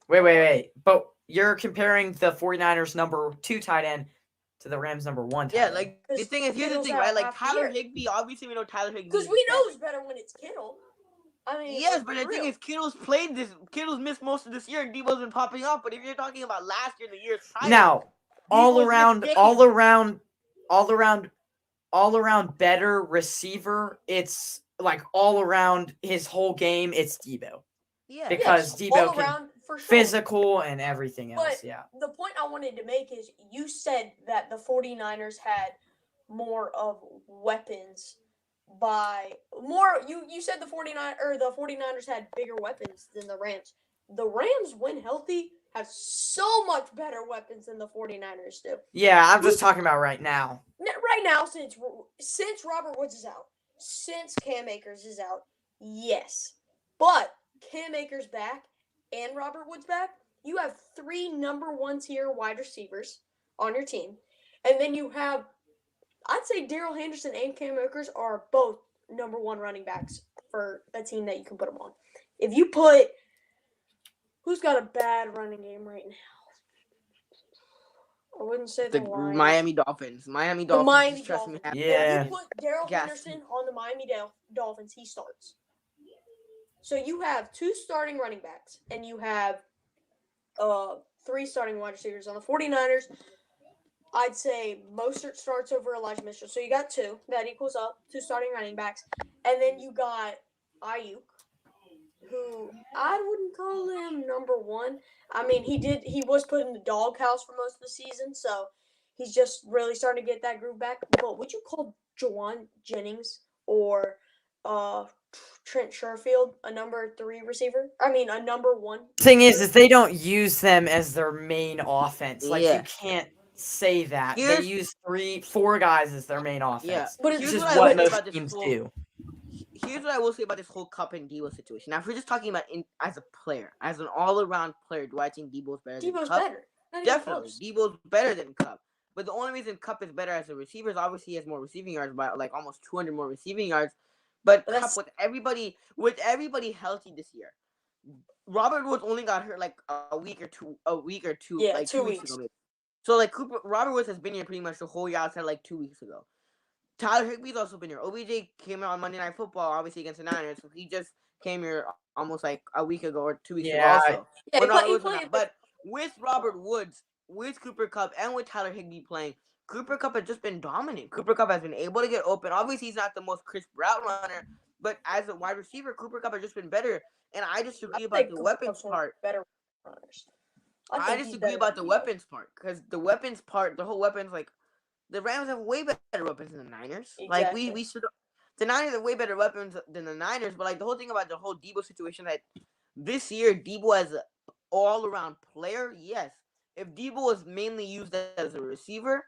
Wait. But you're comparing the 49ers number 2 tight end to the Rams number 1 tight end. The thing is, here's the thing, right? Like Tyler Higbee, obviously we know Tyler Higbee. Because we know who's better when it's Kittle. I mean, yes, but the thing is, Kittle's missed most of this year, and Debo's been popping off. But if you're talking about last year, the years prior, now all around all around better receiver, it's like all around his whole game, it's Debo. Yeah. Because Yes, Debo all can around for sure. physical and everything else. But Yeah. the point I wanted to make is you said that the 49ers had more of weapons by more you said the 49ers had bigger weapons than the Rams. The Rams, when healthy, have so much better weapons than the 49ers do. Yeah, I'm just talking about right now. Right now, since Robert Woods is out, since Cam Akers is out, yes. But Cam Akers back and Robert Woods back, you have 3 number 1 tier wide receivers on your team. And then you have, I'd say Darrell Henderson and Cam Akers are both number 1 running backs for a team that you can put them on. If you put, who's got a bad running game right now? I wouldn't say the Lions. Miami Dolphins. Miami The Dolphins. Miami Just trust me. Dolphins. Yeah. If you put Darrell Yes. Henderson on the Miami Dolphins, he starts. So you have 2 starting running backs, and you have 3 starting wide receivers. On the 49ers, I'd say Mostert starts over Elijah Mitchell. So you got 2. That equals up 2 starting running backs. And then you got Ayuk, who I wouldn't call him number 1. I mean, he was put in the doghouse for most of the season, so he's just really starting to get that groove back. But would you call Juwan Jennings or Trent Sherfield a number 3 receiver? I mean, a number 1. Thing is they don't use them as their main offense. Like, Yeah. you can't say that. They Here's- use 4 guys as their main offense. Yeah. But Which it's is Here's what I will say most about this teams whole- do. Here's what I will say about this whole Cup and Debo situation. Now, if we're just talking about as a player, as an all-around player, do I think Debo's better than Debo's Cup? better. Not even Definitely, close. Debo's better than Cup. But the only reason Cup is better as a receiver is obviously he has more receiving yards, by like almost 200 more receiving yards. But But Cup, with everybody healthy this year, Robert Woods only got hurt like a week or two, Yeah, like 2 weeks weeks. ago. Maybe. So like Robert Woods has been here pretty much the whole year outside like 2 weeks ago. Tyler Higbee's also been here. OBJ came out on Monday Night Football, obviously against the Niners, so he just came here almost like a week ago or 2 weeks ago. Also, Yeah, When he Robert Woods played- went out. But with Robert Woods, with Cooper Kupp, and with Tyler Higbee playing, Cooper Kupp has just been dominant. Cooper Kupp has been able to get open. Obviously, he's not the most crisp route runner, but as a wide receiver, Cooper Kupp has just been better. And I disagree about the weapons part. Better runners. I disagree about the weapons part because the weapons part, the whole weapons, like the Rams have way better weapons than the Niners. Like Exactly. we should. The Niners have way better weapons than the Niners, but like the whole thing about the whole Debo situation, that this year Debo as an all-around player, yes. If Debo was mainly used as a receiver,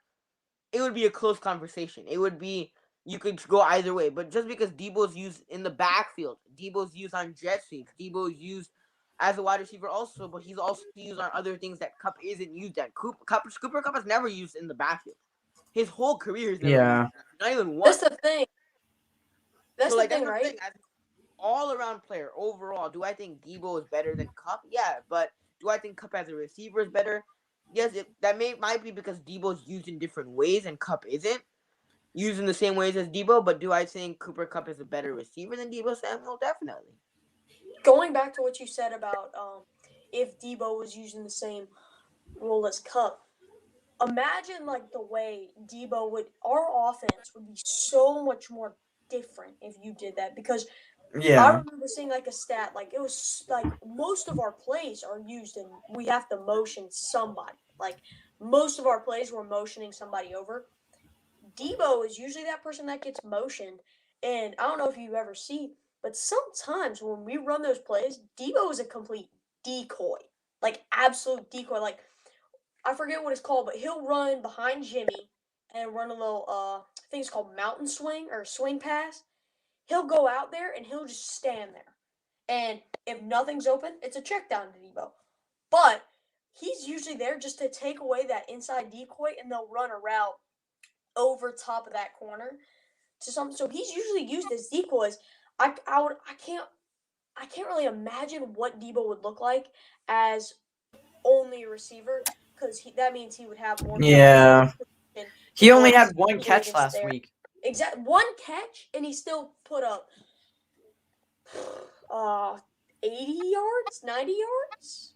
it would be a close conversation. It would be, you could go either way. But just because Debo's used in the backfield, Debo's used on jet sweeps, Debo's used as a wide receiver also, but he's also used on other things that Kupp isn't used at. Cooper Kupp is never used in the backfield. His whole career is never used. Not even once. That's the thing. That's So, the like, thing, that's right? the thing. As an all-around player, overall, do I think Debo is better than Kupp? Yeah, but do I think Kupp as a receiver is better? Yes, that might be because Debo's used in different ways and Kupp isn't used in the same ways as Debo. But do I think Cooper Kupp is a better receiver than Debo Samuel? Definitely. Going back to what you said about if Debo was using the same role as Kupp, imagine like the way our offense would be so much more different if you did that, because I remember seeing like a stat, like it was like most of our plays are used and we have to motion somebody. Like most of our plays we're motioning somebody over. Debo is usually that person that gets motioned, and I don't know if you ever see, but sometimes when we run those plays, Debo is a complete decoy, like absolute decoy. Like I forget what it's called, but he'll run behind Jimmy and run a little I think it's called mountain swing or swing pass. He'll go out there and he'll just stand there. And if nothing's open, it's a check down to Debo. But he's usually there just to take away that inside decoy, and they'll run a route over top of that corner to something. So he's usually used as decoys. I can't really imagine what Debo would look like as only a receiver, because that means he would have more. Yeah. He only had more one catch experience last there. week. Exactly, one catch, and he still put up 80 yards, 90 yards.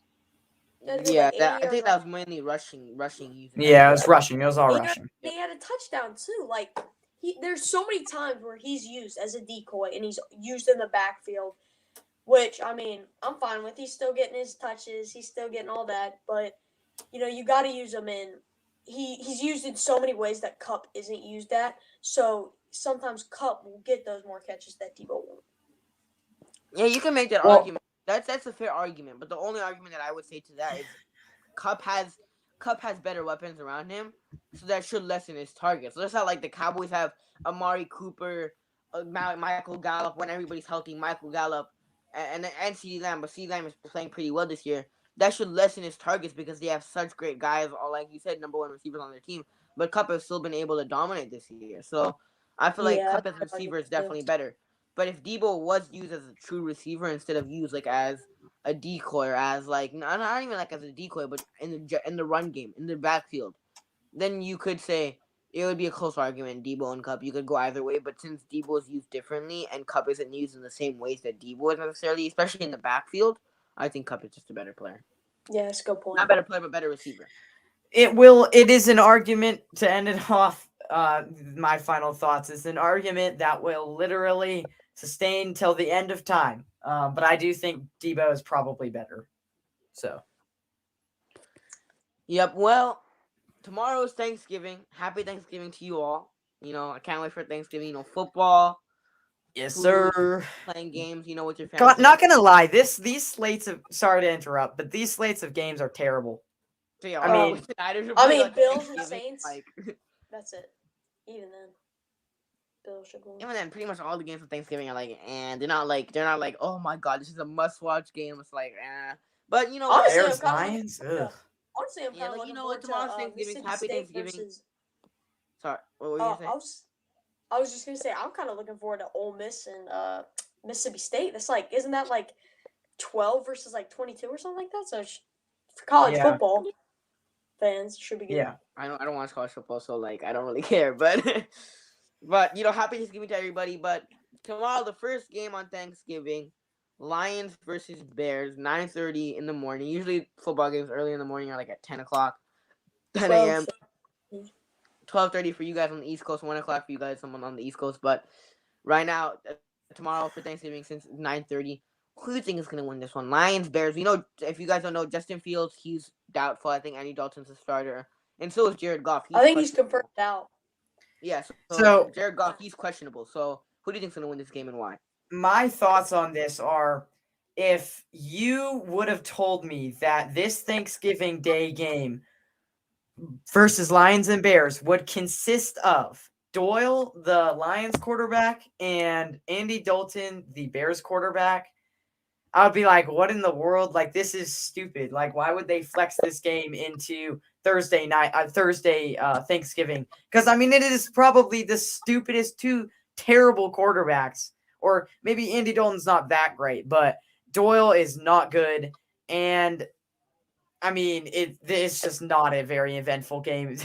Yeah, I think that was mainly rushing using. Yeah, it was rushing. It was all rushing. He had a touchdown too. Like there's so many times where he's used as a decoy and he's used in the backfield, which, I mean, I'm fine with. He's still getting his touches. He's still getting all that. But, you got to use him in. He's used in so many ways that Kupp isn't used at. So sometimes Kupp will get those more catches that Debo won't. Yeah, you can make that argument. That's a fair argument. But the only argument that I would say to that is Kupp has better weapons around him, so that should lessen his targets. So it's not like the Cowboys have Amari Cooper, Michael Gallup when everybody's healthy. Michael Gallup and CeeDee Lamb, but CeeDee Lamb is playing pretty well this year. That should lessen his targets because they have such great guys, all like you said, number one receivers on their team. But Kupp has still been able to dominate this year. So I feel like Yeah, Kupp as a receiver is definitely better. But if Debo was used as a true receiver instead of used like as a decoy or as like not even like as a decoy, but in the run game in the backfield, then you could say it would be a close argument. Debo and Kupp, you could go either way. But since Debo is used differently and Kupp isn't used in the same ways that Debo is necessarily, especially in the backfield, I think Kupp is just a better player. Yeah, that's a good point. Not better player, but better receiver. It is an argument to end it off. My final thoughts is an argument that will literally sustain till the end of time. But I do think Debo is probably better. So. Yep. Well, tomorrow is Thanksgiving. Happy Thanksgiving to you all. I can't wait for Thanksgiving. Football. Yes, Food, sir. Playing games. With your family. Not gonna lie, these slates of sorry to interrupt, but these slates of games are terrible. So, yeah, I mean, Bills and Saints. That's it. Even then, Bills should win. Even then, pretty much all the games for Thanksgiving are like, and they're not like, oh my god, this is a must-watch game. It's like, But honestly, Bears, Lions. Honestly, I'm kind of looking forward tomorrow's to Thanksgiving. Happy State Thanksgiving. Versus... Sorry, what were you saying? I was just gonna say I'm kind of looking forward to Ole Miss and Mississippi State. That's like, isn't that like 12 versus like 22 or something like that? So for college football fans, it should be good. Yeah, I don't watch college football, so like I don't really care. But happy Thanksgiving to everybody. But tomorrow, the first game on Thanksgiving, Lions versus Bears, 9:30 in the morning. Usually football games early in the morning are like at 10 o'clock, 10 a.m. 12:30 for you guys on the East Coast, 1 o'clock for you guys someone on the East Coast. But right now, tomorrow for Thanksgiving, since 9:30, who do you think is going to win this one? Lions, Bears. If you guys don't know, Justin Fields, he's doubtful. I think Andy Dalton's a starter. And so is Jared Goff. I think he's confirmed out. Yeah, so Jared Goff, he's questionable. So who do you think's going to win this game and why? My thoughts on this are, if you would have told me that this Thanksgiving Day game versus Lions and Bears would consist of Doyle, the Lions quarterback, and Andy Dalton, the Bears quarterback, I would be like, what in the world? Like, this is stupid. Like, why would they flex this game into Thursday Thanksgiving? Because, I mean, it is probably the stupidest two terrible quarterbacks. Or maybe Andy Dalton's not that great, but Doyle is not good. And, I mean, it's just not a very eventful game.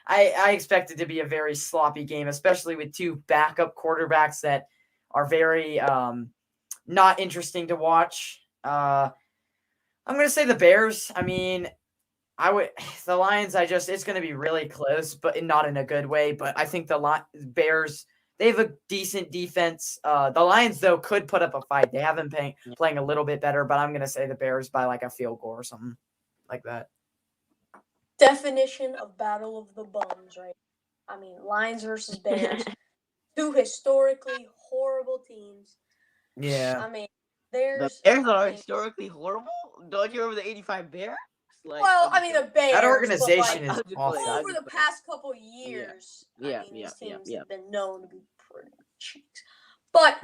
I expect it to be a very sloppy game, especially with two backup quarterbacks that are very not interesting to watch. I'm going to say the Bears. I mean, the Lions, it's going to be really close, but not in a good way. But I think the Bears, they have a decent defense. The Lions, though, could put up a fight. They have been playing a little bit better, but I'm going to say the Bears by like a field goal or something like that. Definition of battle of the bums, right? I mean, Lions versus Bears. Two historically horrible teams. Yeah. I mean, the Bears are historically horrible. Don't you remember the '85 Bears? The Bears. That organization is awful. Over the past couple years, these teams have been known to be pretty cheeks. But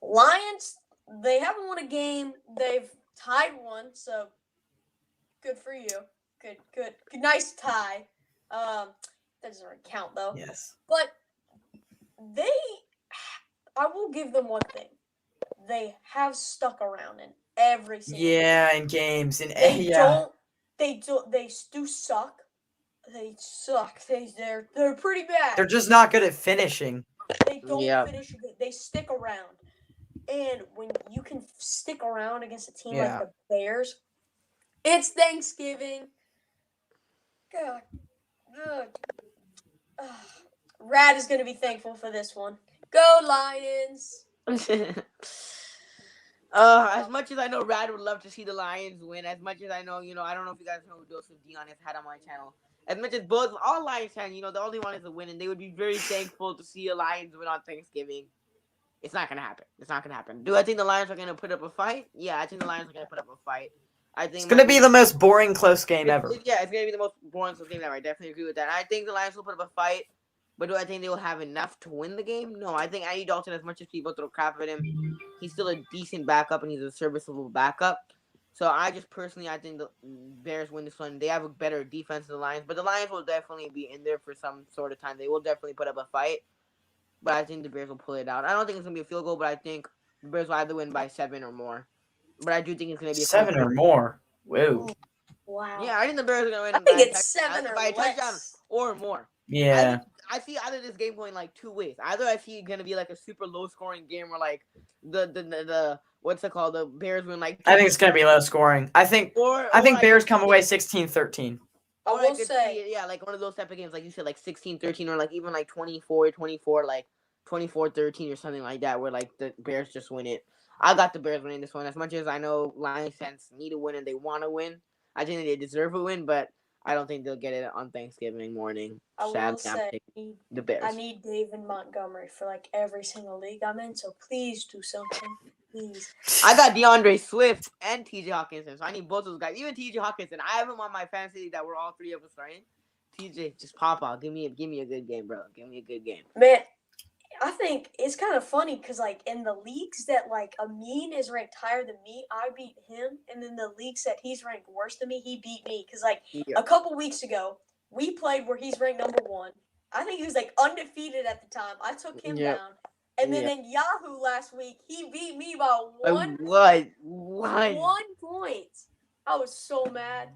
Lions, they haven't won a game. They've tied one, so good for you. Good. Nice tie. That doesn't really count, though. Yes. But I will give them one thing. They have stuck around in every single game. In games. They do suck. They suck. They're pretty bad. They're just not good at finishing. They don't finish. They stick around. And when you can stick around against a team like the Bears, it's Thanksgiving. God. Rad is going to be thankful for this one. Go Lions! As much as I know Rad would love to see the Lions win, as much as I know, I don't know if you guys know who Joseph Dion has had on my channel. As much as all Lions fans, the only one is a win, and they would be very thankful to see a Lions win on Thanksgiving. It's not gonna happen. It's not gonna happen. Do I think the Lions are gonna put up a fight? Yeah, I think the Lions are gonna put up a fight. I think It's gonna be the most boring close game ever. Yeah, it's gonna be the most boring close game ever. I definitely agree with that. I think the Lions will put up a fight, but do I think they will have enough to win the game? No, I think Andy Dalton, as much as people throw crap at him, he's still a decent backup and he's a serviceable backup. So I think the Bears win this one. They have a better defense than the Lions, but the Lions will definitely be in there for some sort of time. They will definitely put up a fight, but I think the Bears will pull it out. I don't think it's gonna be a field goal, but I think the Bears will either win by 7 or more. But I do think it's gonna be 7 or more. Whoa. Wow. Yeah, I think the Bears are gonna win. I think it's 7 or by a touchdown less. or more. Yeah. I see either this game going like two ways. Either I see it gonna be like a super low scoring game where like the what's it called? The Bears win like. I think it's gonna be low scoring. I think Bears come away 16-13. I will say, see, yeah, like one of those type of games, like you said, like 16-13 or like even like 24-24, like 24-13 or something like that, where like the Bears just win it. I got the Bears winning this one. As much as I know Lions fans need to win and they want to win, I think they deserve a win, but I don't think they'll get it on Thanksgiving morning. I'm taking the Bears. I need David Montgomery for like every single league I'm in, so please do something. Please. I got DeAndre Swift and TJ Hawkinson, so I need both those guys. Even TJ Hawkinson, I have him on my fantasy league that we're all three of us are in. TJ, just pop out. Give me a good game, bro. Give me a good game. Man, I think it's kind of funny because, like, in the leagues that, like, Amin is ranked higher than me, I beat him. And then the leagues that he's ranked worse than me, he beat me. Because, like, a couple weeks ago, we played where he's ranked number 1. I think he was, like, undefeated at the time. I took him down. And then in Yahoo last week, he beat me by 1 point. I was so mad.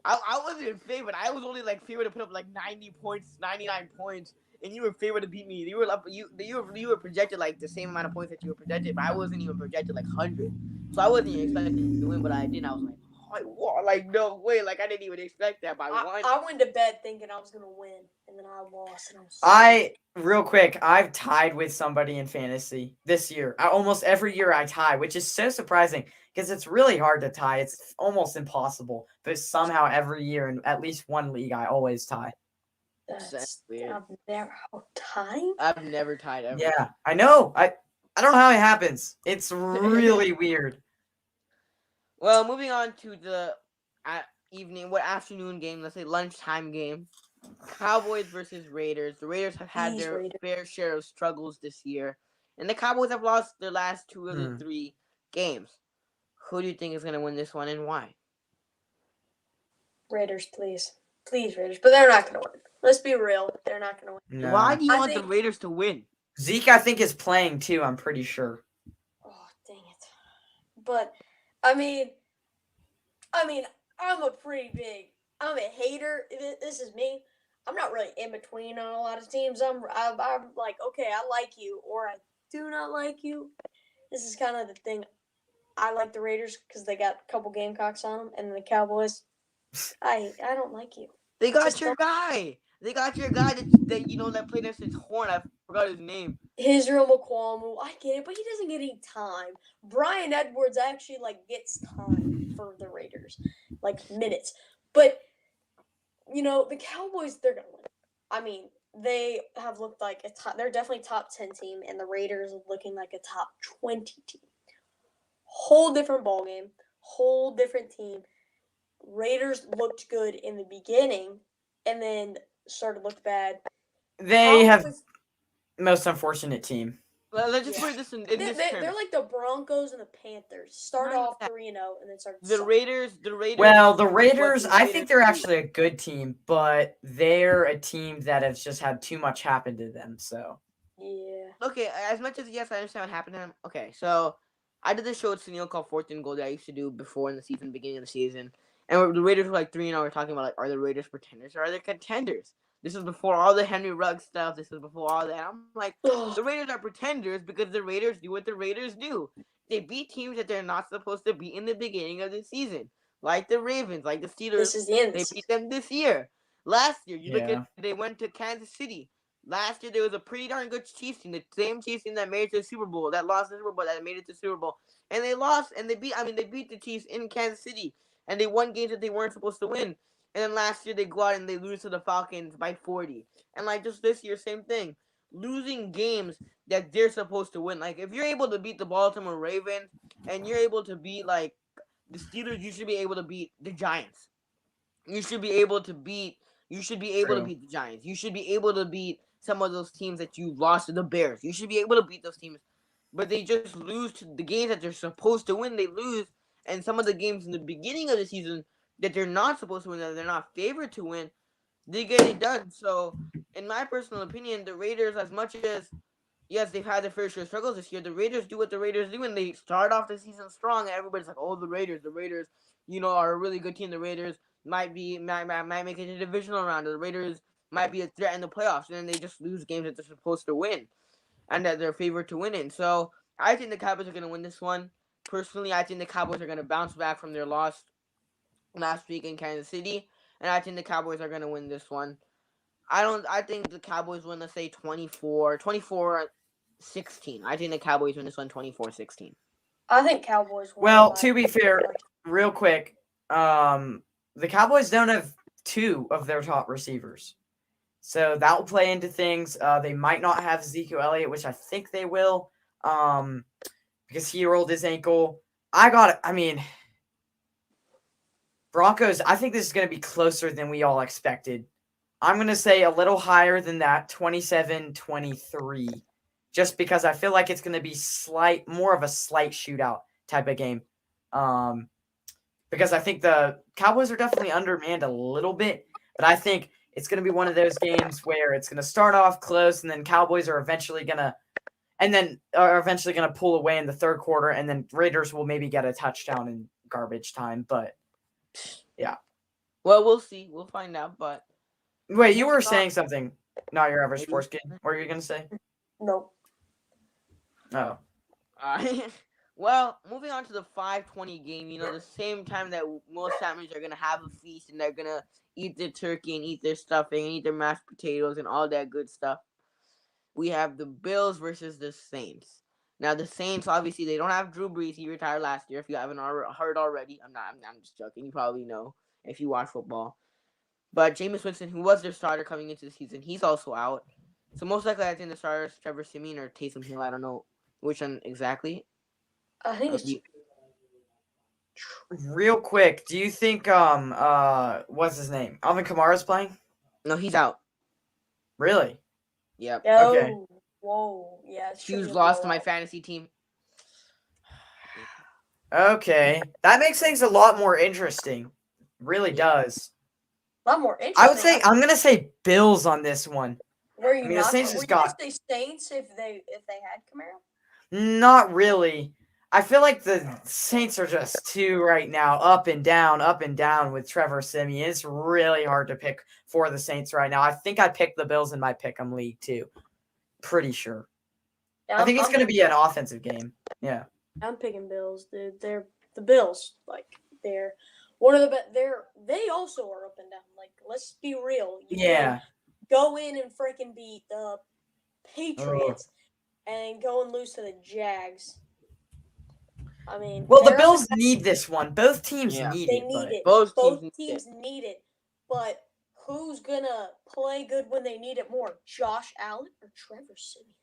I wasn't in favor. I was only, like, favored to put up, like, 90 points, 99 points. And you were favored to beat me. You were projected like the same amount of points that you were projected, but I wasn't even projected like 100. So I wasn't even expecting to win, but I did. I was like, no way! Like I didn't even expect that by 1. I went to bed thinking I was gonna win, and then I lost. And real quick, I've tied with somebody in fantasy this year. Almost every year I tie, which is so surprising because it's really hard to tie. It's almost impossible, but somehow every year in at least one league I always tie. That's weird. I've never tied ever. Yeah, I know. I don't know how it happens. It's really weird. Well, moving on to the afternoon game, let's say lunchtime game. Cowboys versus Raiders. The Raiders have had their fair share of struggles this year. And the Cowboys have lost their last 2 of the 3 games. Who do you think is going to win this one and why? Raiders, please. Please, Raiders. But they're not going to win. Let's be real. They're not going to win. No. Why do you want the Raiders to win? Zeke, I think, is playing too. I'm pretty sure. Oh, dang it. But, I mean, I'm a hater. This is me. I'm not really in between on a lot of teams. I'm like, okay, I like you, or I do not like you. This is kind of the thing. I like the Raiders because they got a couple Gamecocks on them, and the Cowboys, I don't like you. They got your guy. They got your guy that played us his horn. I forgot his name. Israel McQualmu. I get it, but he doesn't get any time. Brian Edwards actually gets time for the Raiders, minutes. But the Cowboys, they're gonna win. I mean, they have looked like they're definitely top 10 team, and the Raiders are looking like a top 20 team. Whole different ballgame, whole different team. Raiders looked good in the beginning, and then started to look bad. They have most unfortunate team. Well, let's just put this in this term. They're like the Broncos and the Panthers. Start off 3-0 and then start. The Raiders. Well, the Raiders. I think they're actually a good team, but they're a team that has just had too much happen to them. So. Yeah. Okay, as much as I understand what happened to them. Okay, so I did this show with Sunil called 4th and Goal that I used to do before in the season, beginning of the season. And the Raiders were 3-0. We're talking about are the Raiders pretenders or are they contenders? This is before all the Henry Ruggs stuff. This is before all that. I'm like, the Raiders are pretenders because the Raiders do what the Raiders do. They beat teams that they're not supposed to beat in the beginning of the season, like the Ravens, like the Steelers. This is the end. They beat them this year. Last year, they went to Kansas City. Last year there was a pretty darn good Chiefs team, the same Chiefs team that made it to the Super Bowl, that lost the Super Bowl, that made it to the Super Bowl, and they lost, and they beat the Chiefs in Kansas City, and they won games that they weren't supposed to win. And then last year they go out and they lose to the Falcons by 40, and like just this year, same thing, losing games that they're supposed to win. Like if you're able to beat the Baltimore Ravens and you're able to beat like the Steelers, you should be able to beat the Giants. You should be able to beat. You should be able to True. beat the Giants. You should be able to beat some of those teams that you lost to the Bears. You should be able to beat those teams, but they just lose to the games that they're supposed to win. They lose, and some of the games in the beginning of the season that they're not supposed to win, that they're not favored to win, they get it done. So, in my personal opinion, the Raiders, as much as yes, they've had their fair share of struggles this year, the Raiders do what the Raiders do, and they start off the season strong. And everybody's like, "Oh, the Raiders, are a really good team. The Raiders might make it to the divisional round. The Raiders might be a threat in the playoffs." And then they just lose games that they're supposed to win, and that they're favored to win in. So I think the Cowboys are going to win this one. Personally, I think the Cowboys are going to bounce back from their loss last week in Kansas City, and I think the Cowboys are going to win this one. I think the Cowboys win, let's say 24-16. I think the Cowboys win this one 24-16. I think Cowboys win. Well, by, to be fair, like, real quick, the Cowboys don't have two of their top receivers. So that will play into things. They might not have Ezekiel Elliott, which I think they will, because he rolled his ankle. Broncos, I think this is going to be closer than we all expected. I'm going to say a little higher than that, 27-23, just because I feel like it's going to be more of a slight shootout type of game. Because I think the Cowboys are definitely undermanned a little bit, but I think it's going to be one of those games where it's going to start off close, and then Cowboys are eventually going to pull away in the third quarter, and then Raiders will maybe get a touchdown in garbage time. But yeah. Well, we'll see. We'll find out. But Wait, you were saying something. Not your average sports kid. What were you going to say? Nope. Oh. Well, moving on to the 5:20 game, the same time that most families are going to have a feast and they're going to eat their turkey and eat their stuffing and eat their mashed potatoes and all that good stuff. We have the Bills versus the Saints. Now, the Saints, obviously, they don't have Drew Brees. He retired last year, if you haven't heard already. I'm just joking. You probably know if you watch football. But Jameis Winston, who was their starter coming into the season, he's also out. So most likely, I think the starter is Trevor Siemian or Taysom Hill. I don't know which one exactly. I think it's Real quick, do you think what's his name? Alvin Kamara's playing? No, he's out. Really? Yep. Okay. Whoa. Yeah. Huge loss to my fantasy team. Okay. That makes things a lot more interesting. Really does. A lot more interesting. I'm gonna say Bills on this one. Were you the not? Saints Were just you got- gonna say Saints if they had Camaro? Not really. I feel like the Saints are just too right now, up and down with Trevor Siemian. It's really hard to pick for the Saints right now. I think I picked the Bills in my pick'em league too. Pretty sure. Yeah, I think it's going to be an offensive game. Yeah. I'm picking Bills, dude. They're the Bills. Like they're one of the best. They also are up and down. Like let's be real. You Yeah. go in and freaking beat the Patriots and go and lose to the Jags. I mean, well, the Bills need this one. Both teams need they it. need it. Both teams need it. But who's gonna play good when they need it more? Josh Allen or Trevor Siemian?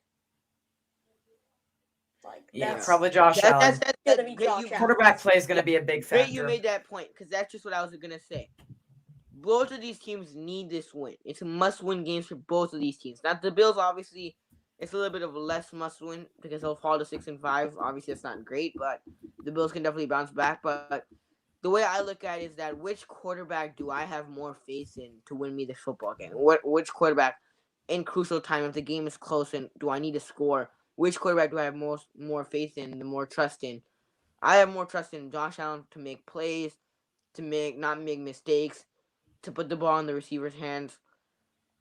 Like that's probably Josh Allen. That's gonna be Josh Allen. Quarterback play is going to be a big factor. Great, you made that point because that's just what I was gonna say. Both of these teams need this win. It's a must-win game for both of these teams. Now the Bills, obviously, it's a little bit of a less must-win because they'll fall to 6-5. Obviously, it's not great, but the Bills can definitely bounce back. But the way I look at it is that which quarterback do I have more faith in to win me this football game? Which quarterback in crucial time, if the game is close and do I need to score? Which quarterback do I have more faith in, the more trust in? I have more trust in Josh Allen to make plays, to not make mistakes, to put the ball in the receiver's hands.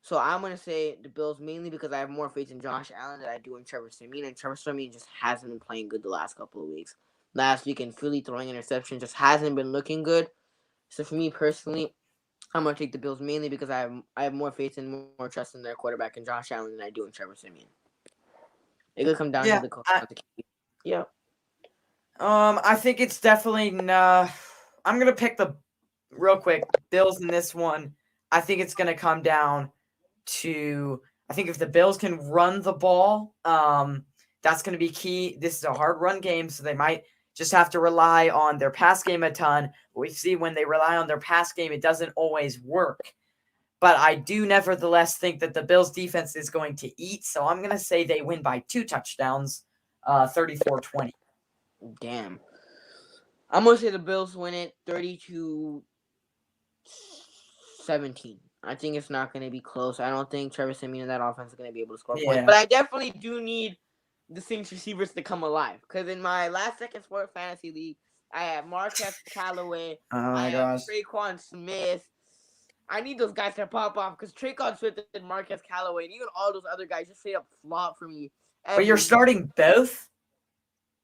So I'm going to say the Bills mainly because I have more faith in Josh Allen than I do in Trevor Siemian. And Trevor Siemian just hasn't been playing good the last couple of weeks. Last week in Philly throwing interception just hasn't been looking good. So for me personally, I'm gonna take the Bills mainly because I have more faith and more trust in their quarterback and Josh Allen than I do in Trevor Siemian. It could come down to Yeah, the coach. Not the QB. Yeah. I think it's definitely. I'm gonna pick the real quick Bills in this one. I think it's gonna come down to. I think if the Bills can run the ball, that's gonna be key. This is a hard run game, so they might just have to rely on their pass game a ton. But we see when they rely on their pass game, it doesn't always work. But I do nevertheless think that the Bills defense is going to eat. So I'm going to say they win by 2 touchdowns, 34-20. Damn. I'm gonna say the Bills win it 32-17. I think it's not gonna be close. I don't think Trevor Siemian and that offense is gonna be able to score points. But I definitely do need the Saints receivers to come alive. Because in my last second sport fantasy league, I have Marquez Callaway. I have Traquan Smith. I need those guys to pop off because Traquan Smith and Marquez Callaway and even all those other guys just straight up flop for me. But you're starting both?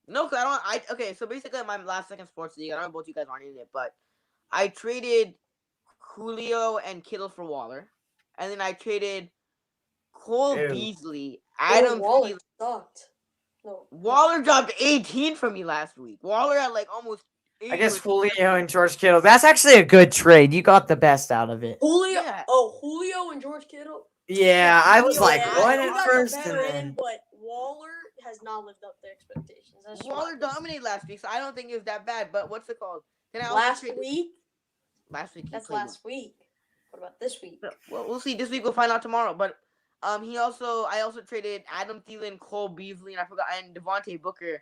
No, because I don't. Okay, so basically, my last second sports league, I don't know if both you guys aren't in it, but I traded Julio and Kittle for Waller, and then I traded Cole Beasley, Adam Waller Thielen. sucked. No. Waller dropped 18 from me last week. Waller had like almost. I guess Julio and George Kittle. That's actually a good trade. You got the best out of it. Julio. Yeah. Oh, Julio and George Kittle. Yeah, I was like, what You at got first? the better end, but Waller has not lived up to expectations. Waller dominated last week, so I don't think it was that bad. But what's it called? Last week. That's last week. What about this week? Well, we'll see. This week we'll find out tomorrow. But I also traded Adam Thielen, Cole Beasley, and Devontae Booker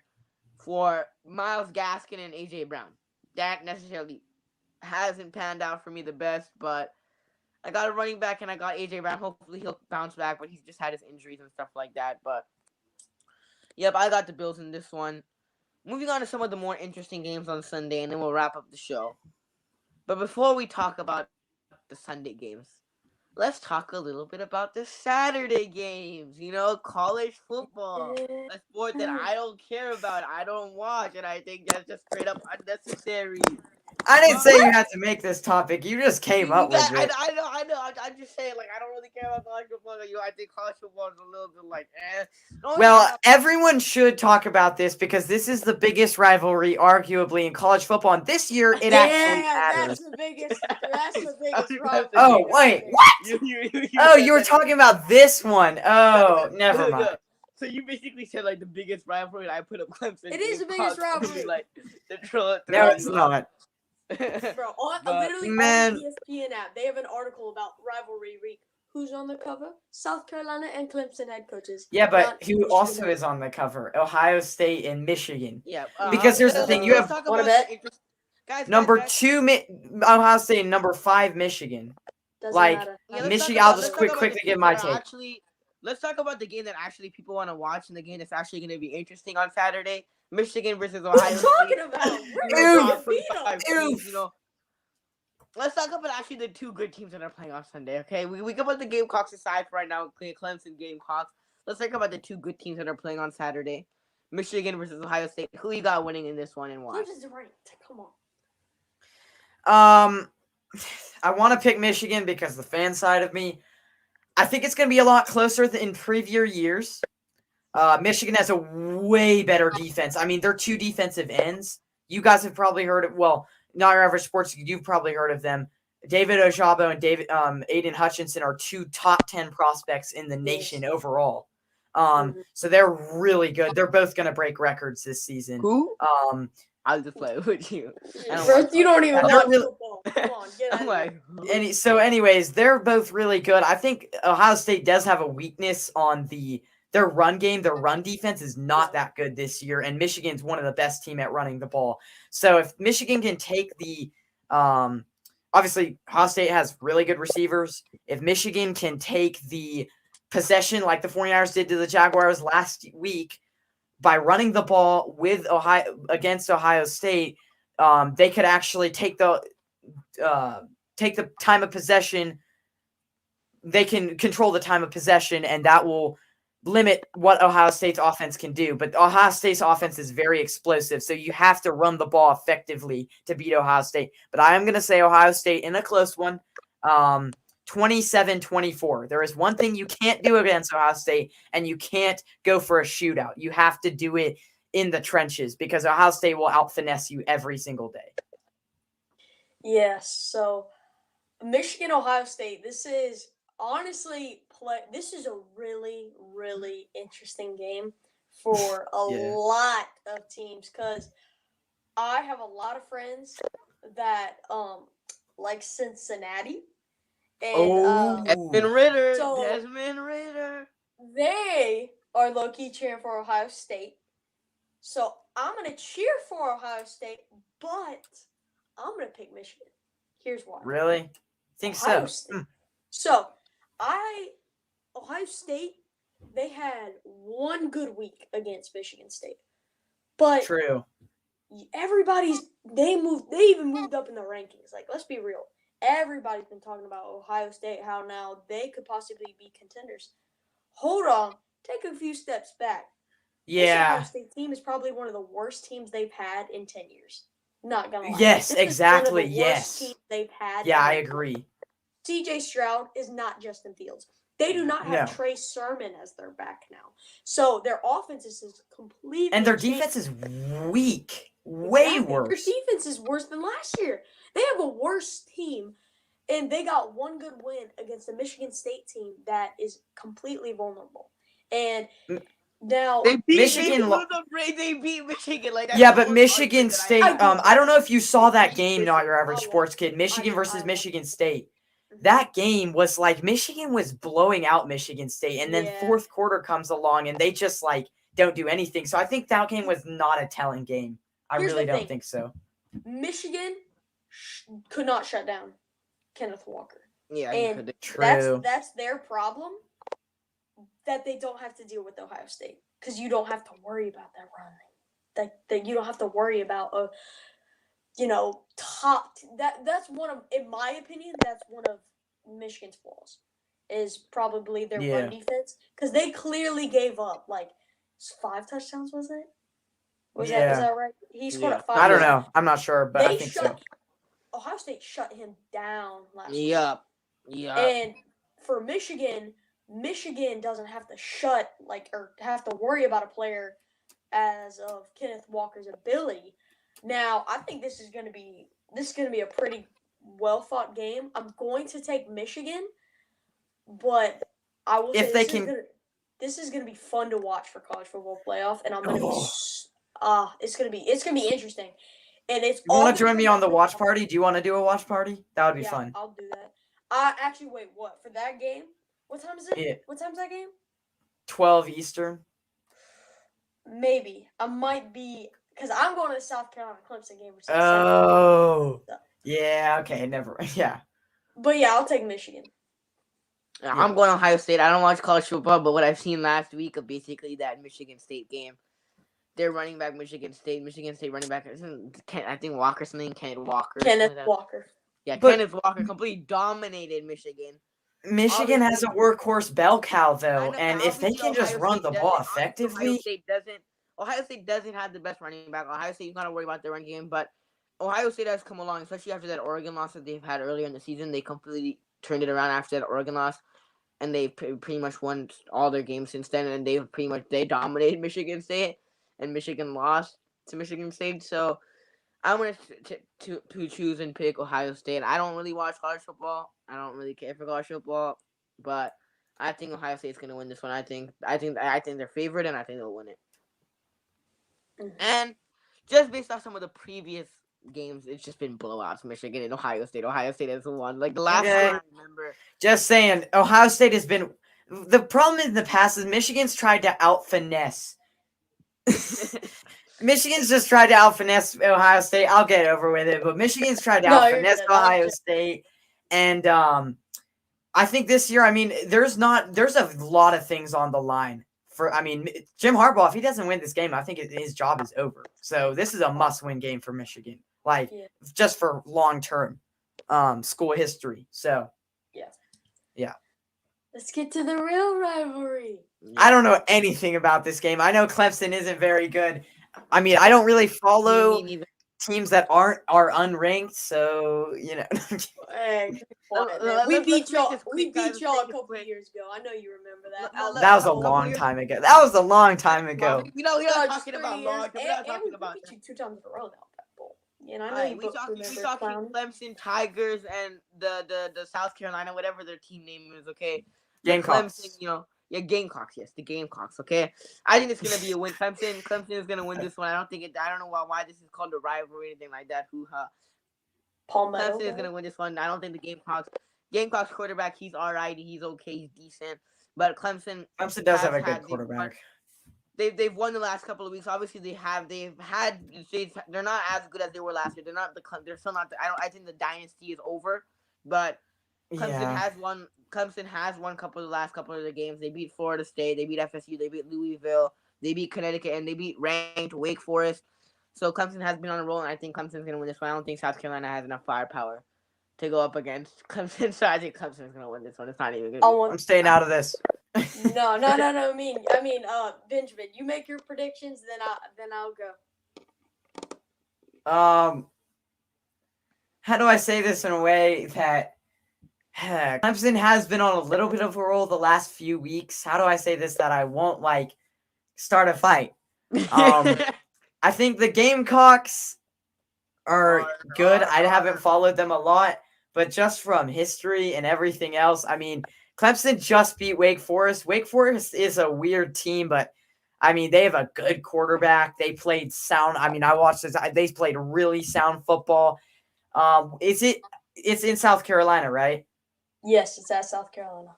for Myles Gaskin and AJ Brown. That necessarily hasn't panned out for me the best, but I got a running back and I got AJ Brown. Hopefully he'll bounce back, but he's just had his injuries and stuff like that. But yep, I got the Bills in this one. Moving on to some of the more interesting games on Sunday, and then we'll wrap up the show. But before we talk about the Sunday games, let's talk a little bit about the Saturday games. College football, a sport that I don't care about, I don't watch, and I think that's just straight up unnecessary. I didn't say you had to make this topic. You just came up with it. I know. I'm just saying, I don't really care about college football. I think college football is a little bit Well, everyone should talk about this because this is the biggest rivalry, arguably, in college football. And this year, it actually matters. That's the biggest rivalry. Oh, wait. What? You were talking about this one. Oh, never mind. So you basically said the biggest rivalry, and I put up Clemson. It is the biggest rivalry. No, it's not. Bro, literally on the ESPN app, they have an article about rivalry week. Who's on the cover? South Carolina and Clemson head coaches. Yeah, but who also is on the cover? Ohio State and Michigan. Yeah. Because here's the thing: you have number 2 Ohio State and number 5 Michigan. Doesn't matter. Michigan. I'll just quickly give my take. Let's talk about the game that actually people want to watch, and the game that's actually going to be interesting on Saturday. Michigan versus Ohio State. What are you talking about? Let's talk about actually the two good teams that are playing on Sunday, okay? We can put the Gamecocks aside for right now, Clemson Gamecocks. Let's talk about the two good teams that are playing on Saturday. Michigan versus Ohio State. Who you got winning in this one and why? Clemson's ranked. Come on. I want to pick Michigan because the fan side of me. I think it's going to be a lot closer than in previous years. Michigan has a way better defense. I mean, they're 2 defensive ends. You guys have probably heard of, well, Not Your Average Sports, you've probably heard of them. David Ojabo and Aiden Hutchinson are 2 top 10 prospects in the nation overall. So they're really good. They're both going to break records this season. Who? I'll just play with you. First, you don't even watch football. Come on, get out of here. Anyways, they're both really good. I think Ohio State does have a weakness on their run game. Their run defense is not that good this year, and Michigan's one of the best team at running the ball. So if Michigan can take obviously Ohio State has really good receivers. If Michigan can take the possession like the 49ers did to the Jaguars last week by running the ball against Ohio State, they could actually take the time of possession. They can control the time of possession, and that will limit what Ohio State's offense can do. But Ohio State's offense is very explosive, so you have to run the ball effectively to beat Ohio State. But I am going to say Ohio State in a close one. 27-24. There is one thing you can't do against Ohio State, and you can't go for a shootout. You have to do it in the trenches because Ohio State will out-finesse you every single day. Yes, so Michigan, Ohio State, this is honestly this is a really, really interesting game for a lot of teams because I have a lot of friends that like Cincinnati. And Desmond Ritter. so Desmond Ritter. they are low-key cheering for Ohio State. So I'm going to cheer for Ohio State, but I'm going to pick Michigan. Here's why. Really? Think Ohio so? State. So Ohio State, they had one good week against Michigan State. But True. they even moved up in the rankings. Like, let's be real. Everybody's been talking about Ohio State, how now they could possibly be contenders. Hold on. Take a few steps back. This Ohio State team is probably one of the worst teams they've had in 10 years. Not gonna lie. Yes, this exactly. Is one of the yes. worst teams they've had. Yeah, I agree. CJ Stroud is not Justin Fields. They do not have Trey Sermon as their back now. So their offense is completely and their changed. defense is weak. Way worse. Their defense is worse than last year. They have a worse team, and they got one good win against the Michigan State team that is completely vulnerable. And now they beat Michigan. They beat Michigan. Like, but Michigan State. I don't know if you saw that game. Not Your Average Sports Kid. Michigan versus Michigan State. That game was like Michigan was blowing out Michigan State, and then fourth quarter comes along, and they just like don't do anything. So I think that game was not a telling game. I really don't think so. Michigan could not shut down Kenneth Walker. Yeah, and that's their problem. That they don't have to deal with Ohio State because you don't have to worry about that running. That you don't have to worry about top. That's one of, in my opinion, that's one of Michigan's flaws. Is probably their run defense because they clearly gave up like 5 touchdowns. Was it? Is that right? He scored 5. I don't know. I'm not sure, but I think so. Ohio State shut him down last week. Yeah. And for Michigan doesn't have to or have to worry about a player as of Kenneth Walker's ability. Now, I think this is going to be a pretty well fought game. I'm going to take Michigan, but I will say this is going to be fun to watch for college football playoff, and I'm going to be it's going to be interesting. And it's you want to join me on the watch party? Do you want to do a watch party? That would be fun. I'll do that. Actually, wait, what? For that game? What time is it? Yeah. What time's that game? 12 Eastern. Maybe. I might be, because I'm going to the South Carolina Clemson game. Yeah, okay, never. Yeah. But yeah, I'll take Michigan. I'm going to Ohio State. I don't watch college football, but what I've seen last week of basically that Michigan State game, their running back, Michigan State running back, I think Walker something, Kenneth Walker. Yeah, Kenneth Walker completely dominated Michigan. Michigan has a workhorse bell cow, though, and if they can just run the ball effectively. Ohio State doesn't have the best running back. Ohio State, you got to worry about their run game, but Ohio State has come along, especially after that Oregon loss that they've had earlier in the season. They completely turned it around after that Oregon loss, and they pretty much won all their games since then, and they dominated Michigan State, and Michigan lost to Michigan State. So I'm going to choose and pick Ohio State. I don't really watch college football. I don't really care for college football, but I think Ohio State's going to win this one. I think they're favored, and I think they'll win it. Mm-hmm. And just based off some of the previous games, it's just been blowouts. Michigan and Ohio State. Ohio State has won. Like the last one, I remember. Just saying, Ohio State has been. The problem in the past is Michigan's tried to out finesse. Michigan's just tried to out finesse Ohio State. I'll get over with it, but Michigan's tried to out finesse Ohio State, and I think this year, there's a lot of things on the line. Jim Harbaugh, if he doesn't win this game, I think his job is over. So this is a must-win game for Michigan, just for long-term school history. So, yeah. Let's get to the real rivalry. I don't know anything about this game. I know Clemson isn't very good. I don't really follow teams that are unranked. So Hey, Let's we make beat y'all. this We quick, guys. beat Let's y'all make a this couple quick. years ago. I know you remember that. that was a couple long years- time ago. That was a long time ago. We're not No, just talking 3 about years. long. We're not And we talking about beat that. you 2 times in a row now, Pep Bowl. You know, I know Alright, you we both talking remember. Clemson Tigers and the South Carolina, whatever their team name is, okay? The Gamecocks. Clemson, Gamecocks, yes, the Gamecocks, okay? I think it's gonna be a win. Clemson is gonna win this one. I don't know why this is called a rivalry or anything like that. Hoo-ha. Palmetto. Clemson is gonna win this one. I don't think the Gamecocks quarterback, he's alright, he's okay, he's decent. But Clemson Does have a good quarterback. They've won the last couple of weeks. Obviously, they're not as good as they were last year. They're still not. I think the dynasty is over, but Clemson has won. Clemson has won the last couple of the games. They beat Florida State. They beat FSU. They beat Louisville. They beat Connecticut, and they beat ranked Wake Forest. So Clemson has been on a roll, and I think Clemson's gonna win this one. I don't think South Carolina has enough firepower to go up against Clemson. So I think Clemson's gonna win this one. It's not even gonna be. I'm staying out of this. No. I mean, Benjamin, you make your predictions, then I'll go. How do I say this in a way that Clemson has been on a little bit of a roll the last few weeks? How do I say this that I won't start a fight? I think the Gamecocks are good. I haven't followed them a lot, but just from history and everything else, I mean, Clemson just beat Wake Forest. Wake Forest is a weird team, but I mean, they have a good quarterback. They played sound. I mean, I watched this. They played really sound football. It's in South Carolina, right? Yes, it's at South Carolina.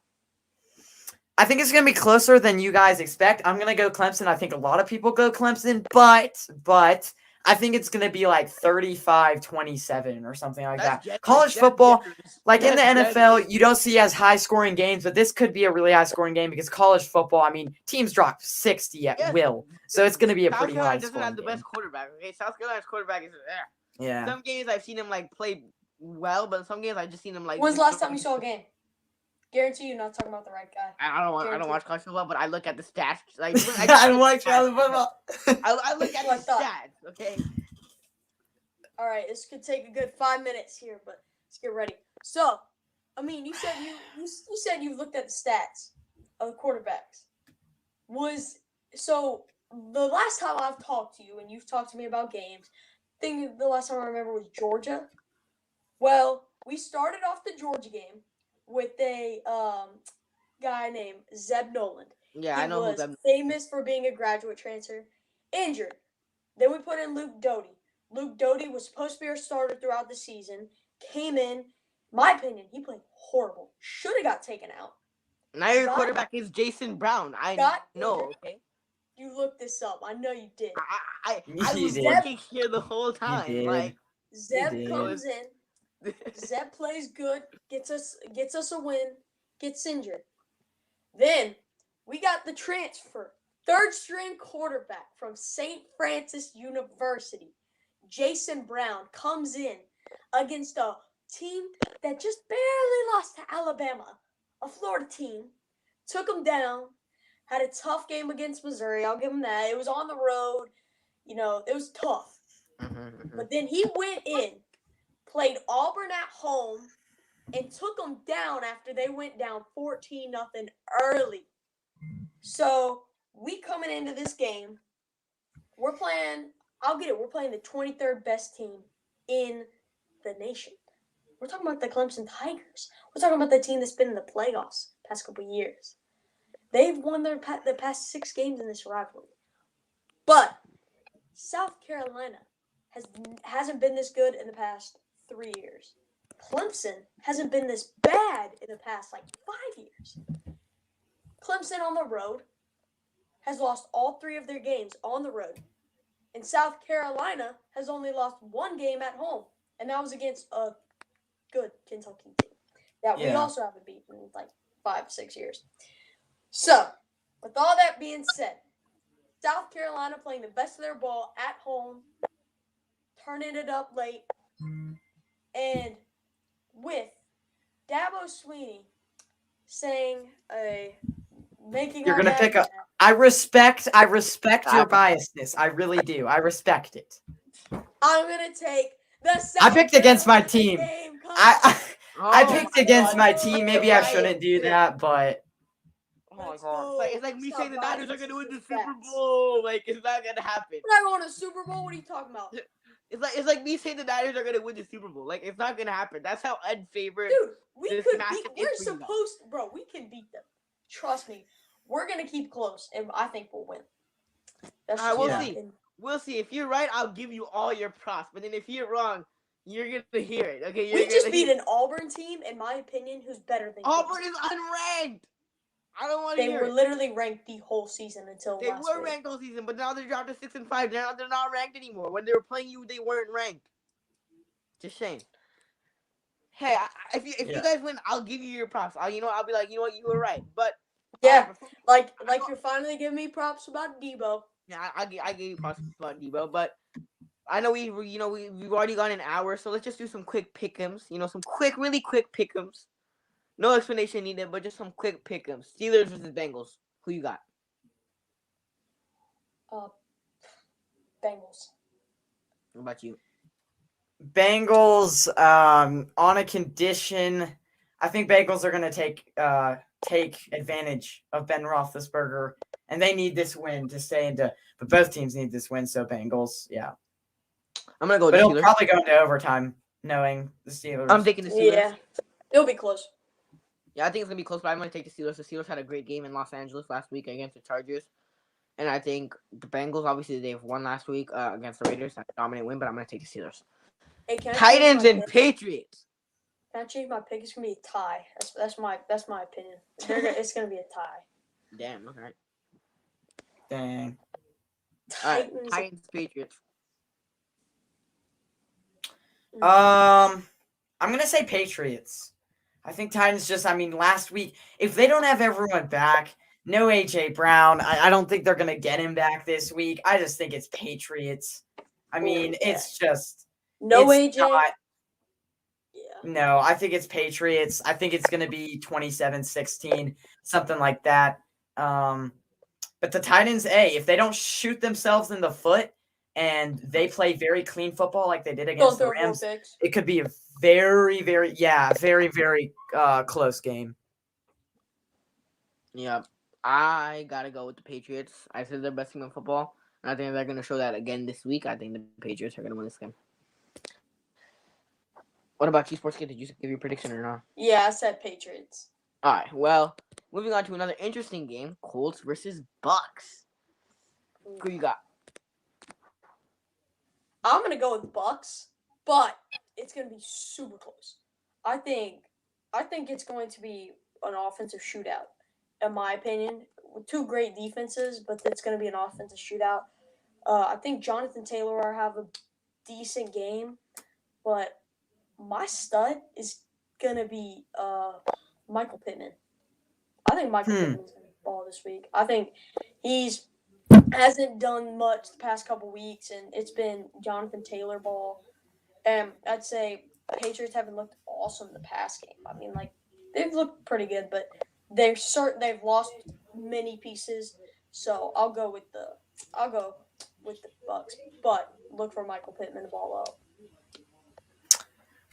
I think it's going to be closer than you guys expect. I'm going to go Clemson. I think a lot of people go Clemson, but I think it's going to be 35-27 or something like that. College football, in the NFL, you don't see as high-scoring games, but this could be a really high-scoring game because college football, I mean, teams drop 60 at will. So it's going to be a pretty high-scoring game. South Carolina doesn't have the best quarterback, okay? South Carolina's quarterback is there. Yeah. Some games I've seen him play well, but some games I've just seen him When's the last time you saw a game? Guarantee you're not talking about the right guy. I don't watch college football, but I look at the stats. I don't watch college football. I look at the stats, okay? All right, this could take a good 5 minutes here, but let's get ready. So, I mean, you said you looked at the stats of the quarterbacks. So the last time I've talked to you and you've talked to me about games, I think the last time I remember was Georgia. Well, we started off the Georgia game with a guy named Zeb Noland. Yeah, I know who Zeb. Famous for being a graduate transfer, injured. Then we put in Luke Doty. Luke Doty was supposed to be our starter throughout the season. Came in, my opinion, he played horrible. Should have got taken out. Now your quarterback is Jason Brown. I know. Okay. You looked this up. I know you did. I was working here the whole time. Zeb comes in. Zeb plays good, gets us a win, gets injured. Then we got the transfer, third string quarterback from St. Francis University, Jason Brown, comes in against a team that just barely lost to Alabama, a Florida team, took them down, had a tough game against Missouri. I'll give him that. It was on the road. It was tough. But then he went in, played Auburn at home, and took them down after they went down 14-0 early. So we coming into this game, we're playing the 23rd best team in the nation. We're talking about the Clemson Tigers. We're talking about the team that's been in the playoffs the past couple of years. They've won the past 6 games in this rivalry. But South Carolina hasn't been this good in the past 3 years. Clemson hasn't been this bad in the past 5 years. Clemson on the road has lost all 3 of their games on the road. And South Carolina has only lost 1 game at home. And that was against a good Kentucky team that we also haven't beaten in 5-6 years. So, with all that being said, South Carolina playing the best of their ball at home, turning it up late, and with Dabo Swinney saying making you're gonna pick up. I respect your biasness. I really do. I respect it. I'm gonna take the I second picked against my round of the team. game. Come I Oh picked my against God, my you're team. right. Maybe I shouldn't do that, but Oh my Let's God. go. It's like me Stop saying the Niners are rising gonna win the sister's Super backs. Bowl. Like it's not gonna happen. We're not going to Super Bowl. What are you talking about? It's like me saying the Niners are gonna win the Super Bowl. Like it's not gonna happen. That's how unfavored Dude, we this could beat. matchup We're is for you guys. supposed, bro. We can beat them. Trust me. We're gonna keep close, and I think we'll win. That's All right, we'll Yeah. see. We'll see. If you're right, I'll give you all your props. But then if you're wrong, you're gonna hear it. Okay, you're We just beat hear an Auburn team, in my opinion, who's better than Auburn Clemson. is unranked. I don't want to They hear were it. literally ranked the whole season until They last were week. ranked all season, but now they're dropped to 6-5. They're not ranked anymore. When they were playing you, they weren't ranked. Just saying. Hey, if you guys win, I'll give you your props. I'll be like, you know what, you were right. But Yeah, alright, like you're finally giving me props about Debo. yeah, I gave you props about Debo, but I know we've already gone an hour, so let's just do some quick pick'ems. Some really quick pick'ems. No explanation needed, but just some quick pick'ems. Steelers versus Bengals. Who you got? Bengals. What about you? Bengals on a condition. I think Bengals are going to take advantage of Ben Roethlisberger, and they need this win to stay into. But both teams need this win, so Bengals, yeah. I'm gonna go with But the it'll Steelers. probably go into overtime, knowing the Steelers. I'm taking the Steelers. Yeah, it'll be close. Yeah, I think it's gonna be close, but I'm gonna take the Steelers. The Steelers had a great game in Los Angeles last week against the Chargers, and I think the Bengals, obviously, they've won last week against the Raiders, a dominant win. But I'm gonna take the Steelers. Hey, can I Titans change my and pick? Patriots. Can I change my pick? It's gonna be a tie. That's my opinion. It's gonna be a tie. Damn. Okay. Dang. All right. Titans. Titans Patriots. I'm gonna say Patriots. I think Titans last week, if they don't have everyone back, no AJ Brown, I don't think they're gonna get him back this week. I just think it's Patriots. It's just No it's AJ. not- Yeah. no, I think it's Patriots. I think it's gonna be 27-16, something like that. But the Titans, if they don't shoot themselves in the foot and they play very clean football like they did against the Rams, it could be a very, very, very, very close game. Yeah, I gotta go with the Patriots. I said they're best team in football, and I think they're gonna show that again this week. I think the Patriots are gonna win this game. What about you, Sports Kid? Did you give your prediction or not? Yeah, I said Patriots. All right. Well, moving on to another interesting game: Colts versus Bucks. Who you got? I'm gonna go with Bucks, but it's gonna be super close. I think it's going to be an offensive shootout, in my opinion. With two great defenses, but it's gonna be an offensive shootout. I think Jonathan Taylor will have a decent game, but my stud is gonna be Michael Pittman. I think Michael Pittman's gonna ball this week. I think he's hasn't done much the past couple weeks, and it's been Jonathan Taylor ball. And I'd say Patriots haven't looked awesome the past game. They've looked pretty good, but they've lost many pieces. So I'll go with the Bucks, but look for Michael Pittman to ball out.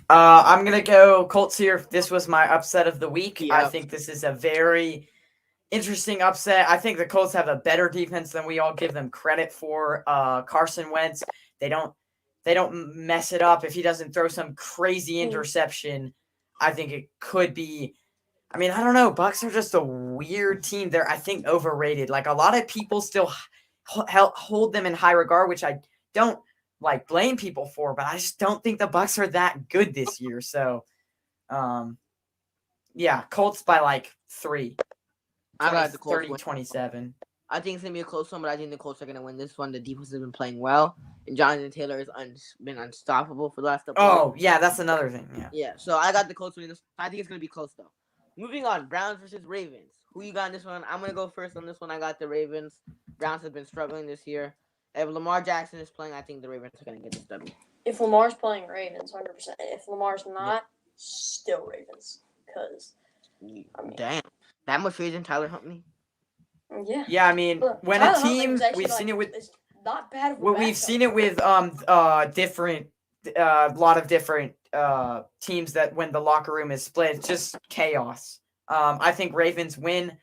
I'm gonna go Colts here. This was my upset of the week. Yep. I think this is a very interesting upset. I think the Colts have a better defense than we all give them credit for. Carson Wentz, they don't mess it up. If he doesn't throw some crazy interception, I think it could be. I don't know. Bucks are just a weird team. They're, I think, overrated. Like, a lot of people still hold them in high regard, which I don't blame people for, but I just don't think the Bucks are that good this year. So, Colts by 3. I got the Colts 30-27. I think it's gonna be a close one, but I think the Colts are gonna win this one. The defense has been playing well, and Jonathan Taylor has been unstoppable for the last couple. Oh, yeah, that's another thing. Yeah. So I got the Colts winning this. I think it's gonna be close though. Moving on, Browns versus Ravens. Who you got in this one? I'm gonna go first on this one. I got the Ravens. Browns have been struggling this year. If Lamar Jackson is playing, I think the Ravens are gonna get this W. If Lamar's playing, Ravens, 100%. If Lamar's not, still Ravens. Because damn, that much faith in Tyler Huntley. Yeah. Yeah, when Tyler a team, Huntley was we've seen it with. is not bad of a Well, we've matchup. seen it with different lot of different teams that when the locker room is split, it's just chaos. I think Ravens win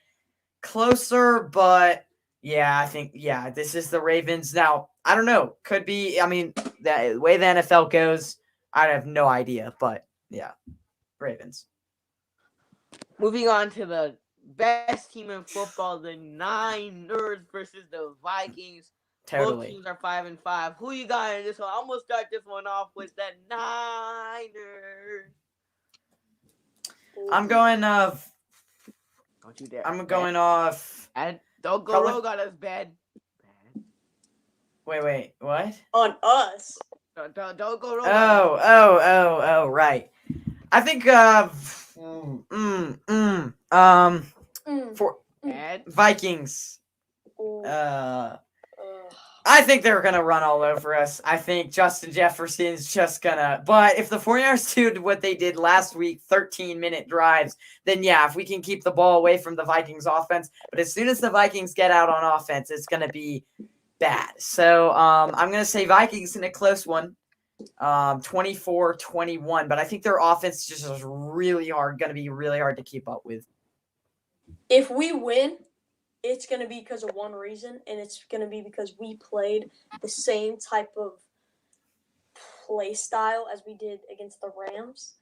closer, but I think this is the Ravens. Now, I don't know. Could be. I mean, the way the NFL goes, I have no idea, but yeah, Ravens. Moving on to the best team in football, the Niners versus the Vikings. Both Totally. teams are 5-5. Who you got in this one? I'm gonna start this one off with the Niners. I'm going Don't you dare. I'm going off. And don't go rogue on us, bad. Wait, what? On us. Don't go rogue on us. Oh, right. I think for And Vikings. Ooh. I think they're gonna run all over us. I think Justin Jefferson's just gonna. But if the 49ers do what they did last week, 13-minute drives, then if we can keep the ball away from the Vikings offense. But as soon as the Vikings get out on offense, it's gonna be bad. So I'm gonna say Vikings in a close one, 24-21. But I think their offense just is gonna be really hard to keep up with. If we win, it's going to be because of one reason, and it's going to be because we played the same type of play style as we did against the Rams.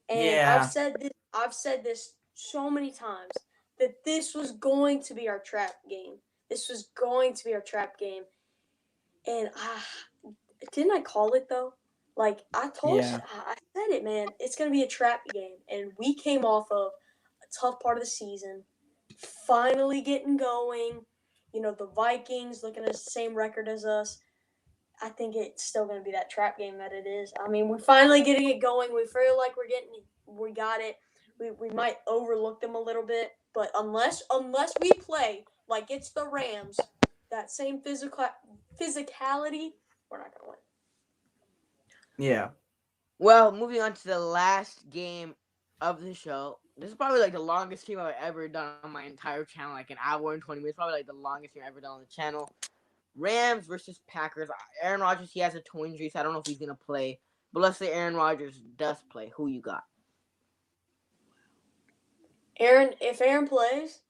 And I've said this so many times that this was going to be our trap game. And didn't I call it though? Like I said it, man. It's going to be a trap game, and we came off of a tough part of the season. Finally getting going. The Vikings looking at the same record as us. I think it's still going to be that trap game that it is. I mean, we're finally getting it going. We feel like we got it. We might overlook them a little bit, but unless we play like it's the Rams, that same physicality, we're not going to win. Yeah. well, moving on to the last game of the show. This is probably like the longest stream I've ever done on my entire channel, like an hour and 20 minutes. Probably like the longest stream I've ever done on the channel. Rams versus Packers. Aaron Rodgers, he has a toe injury, so I don't know if he's gonna play. But let's say Aaron Rodgers does play. Who you got? If Aaron plays,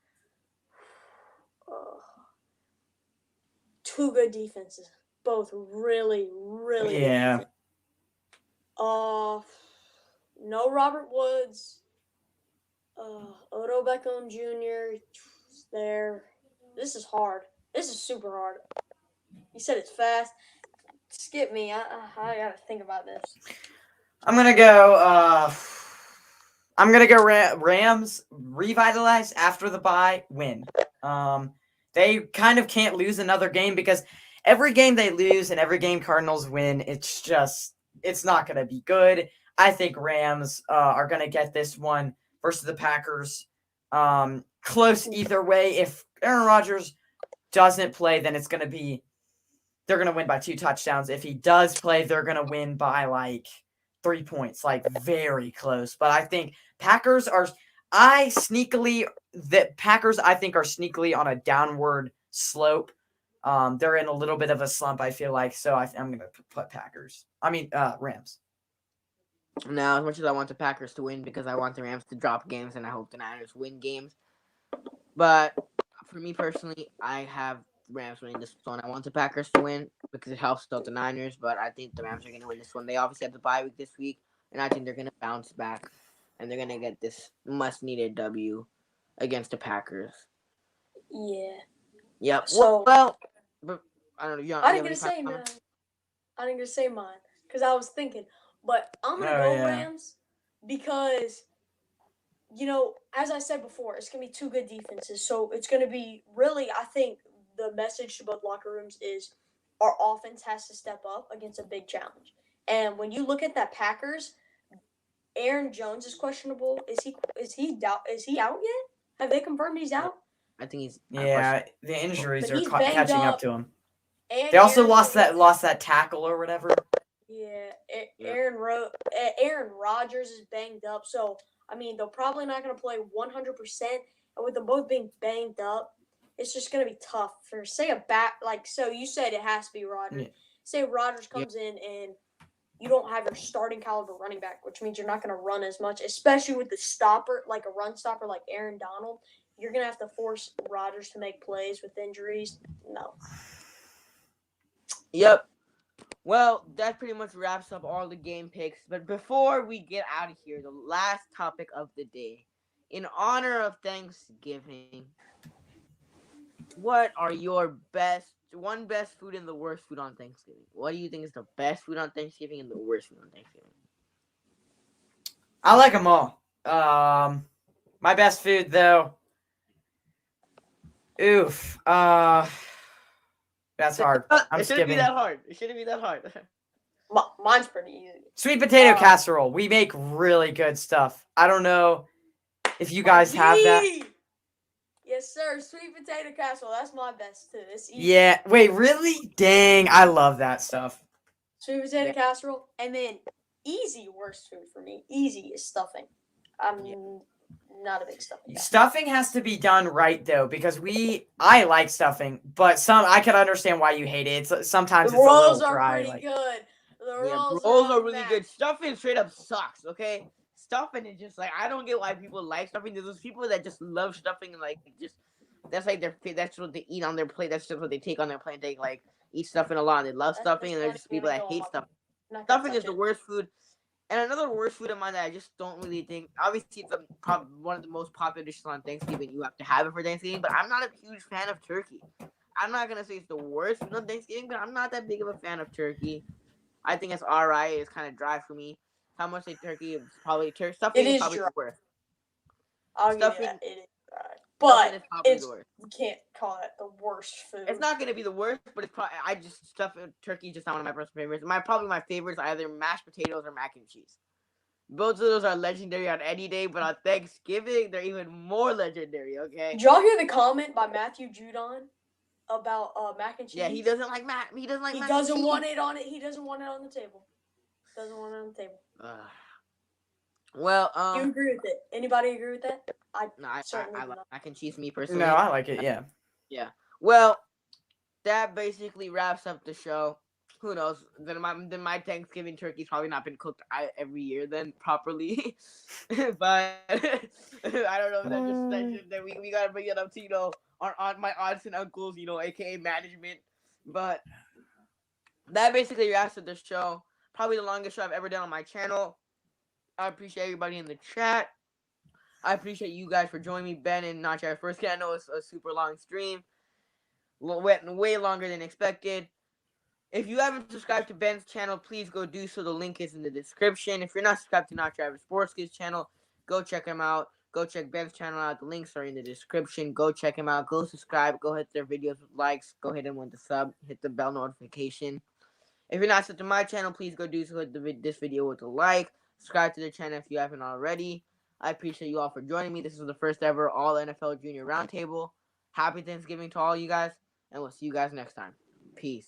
two good defenses, both really, really good defenses. No Robert Woods. Odell Beckham Jr. there. This is hard. This is super hard. You said it's fast. Skip me. I gotta think about this. I'm gonna go Rams, revitalize after the bye, win. They kind of can't lose another game because every game they lose and every game Cardinals win, it's not gonna be good. I think Rams are gonna get this one versus the Packers. Close either way. If Aaron Rodgers doesn't play, then they're gonna win by 2 touchdowns. If he does play, they're gonna win by like 3 points, like very close. But I think Packers are sneakily on a downward slope. They're in a little bit of a slump, I feel like. So I'm gonna put Rams. Now, as much as I want the Packers to win because I want the Rams to drop games and I hope the Niners win games, but for me personally, I have the Rams winning this one. I want the Packers to win because it helps out the Niners, but I think the Rams are going to win this one. They obviously have the bye week this week, and I think they're going to bounce back, and they're going to get this much-needed W against the Packers. Yeah. Yep. So, but I don't know. I didn't get to say mine because I was thinking, but I'm going to go Rams because, as I said before, it's going to be 2 good defenses. So it's going to be really, I think the message to both locker rooms is our offense has to step up against a big challenge. And when you look at that Packers, Aaron Jones is questionable. Is he out yet? Have they confirmed he's out? I think he's the injuries are catching up to him. And they also lost that tackle or whatever. Yeah, Aaron Rodgers is banged up, so I mean they're probably not going to play 100%. And with them both being banged up, it's just going to be tough for, say, so you said it has to be Rodgers. Yeah. Say Rodgers comes in and you don't have your starting caliber running back, which means you're not going to run as much, especially with the stopper, like a run stopper like Aaron Donald. You're going to have to force Rodgers to make plays with injuries. No. Yep. Well, that pretty much wraps up all the game picks. But before we get out of here, the last topic of the day. In honor of Thanksgiving, what are your best food and the worst food on Thanksgiving? What do you think is the best food on Thanksgiving and the worst food on Thanksgiving? I like them all. My best food though. Oof. That's hard. I'm It shouldn't be skipping. that hard. It shouldn't be that hard. Mine's pretty easy. Sweet potato casserole. We make really good stuff. I don't know if you guys have that. Yes, sir. Sweet potato casserole. That's my best too. It's easy. Yeah. Wait, really? Dang, I love that stuff. Sweet potato casserole, and then easy worst food for me. Easy is stuffing. I'm not a big stuffing guy. Stuffing has to be done right though, because I like stuffing, but I can understand why you hate it. Sometimes The it's a little rolls are dry. pretty good. The rolls are really good. Stuffing straight up sucks. Okay, stuffing is just like, I don't get why people like stuffing. There's those people that just love stuffing and like just that's like that's what they eat on their plate. That's just what they take on their plate. They like eat stuffing a lot. They love stuffing, and there's just people that hate stuffing. Stuffing is the worst food. And another worst food of mine that I just don't really think, obviously it's one of the most popular dishes on Thanksgiving. You have to have it for Thanksgiving, but I'm not a huge fan of turkey. I'm not gonna say it's the worst food on Thanksgiving, but I'm not that big of a fan of turkey. I think it's alright. It's kind of dry for me. How much like turkey is probably stuffing is probably the worst. I'll give you that. It is dry. But you can't call it the worst food. It's not gonna be the worst, but it's probably turkey is just not one of my personal favorites. Probably my favorites are either mashed potatoes or mac and cheese. Both of those are legendary on any day, but on Thanksgiving they're even more legendary. Okay. Did y'all hear the comment by Matthew Judon about mac and cheese? Yeah, he doesn't like mac. He doesn't like. He doesn't want it on it. He doesn't want it on the table. Doesn't want it on the table. Well, you agree with it? Anybody agree with that? I like mac and cheese. Me personally. No, I like it. Yeah. Yeah. Well, that basically wraps up the show. Who knows? Then my Thanksgiving turkey's probably not been cooked every year then properly. But I don't know if that we gotta bring it up to on my aunts and uncles, aka management. But that basically wraps up the show. Probably the longest show I've ever done on my channel. I appreciate everybody in the chat. I appreciate you guys for joining me, Ben and NotYourAverageSportsKid. I know it's a super long stream. Went way longer than expected. If you haven't subscribed to Ben's channel, please go do so. The link is in the description. If you're not subscribed to NotYourAverageSportsKid's channel, go check him out. Go check Ben's channel out. The links are in the description. Go check him out. Go subscribe. Go hit their videos with likes. Go hit them with the sub. Hit the bell notification. If you're not subscribed to my channel, please go do so. Hit this video with a like. Subscribe to the channel if you haven't already. I appreciate you all for joining me. This is the first ever All NFL Junior Roundtable. Happy Thanksgiving to all you guys, and we'll see you guys next time. Peace.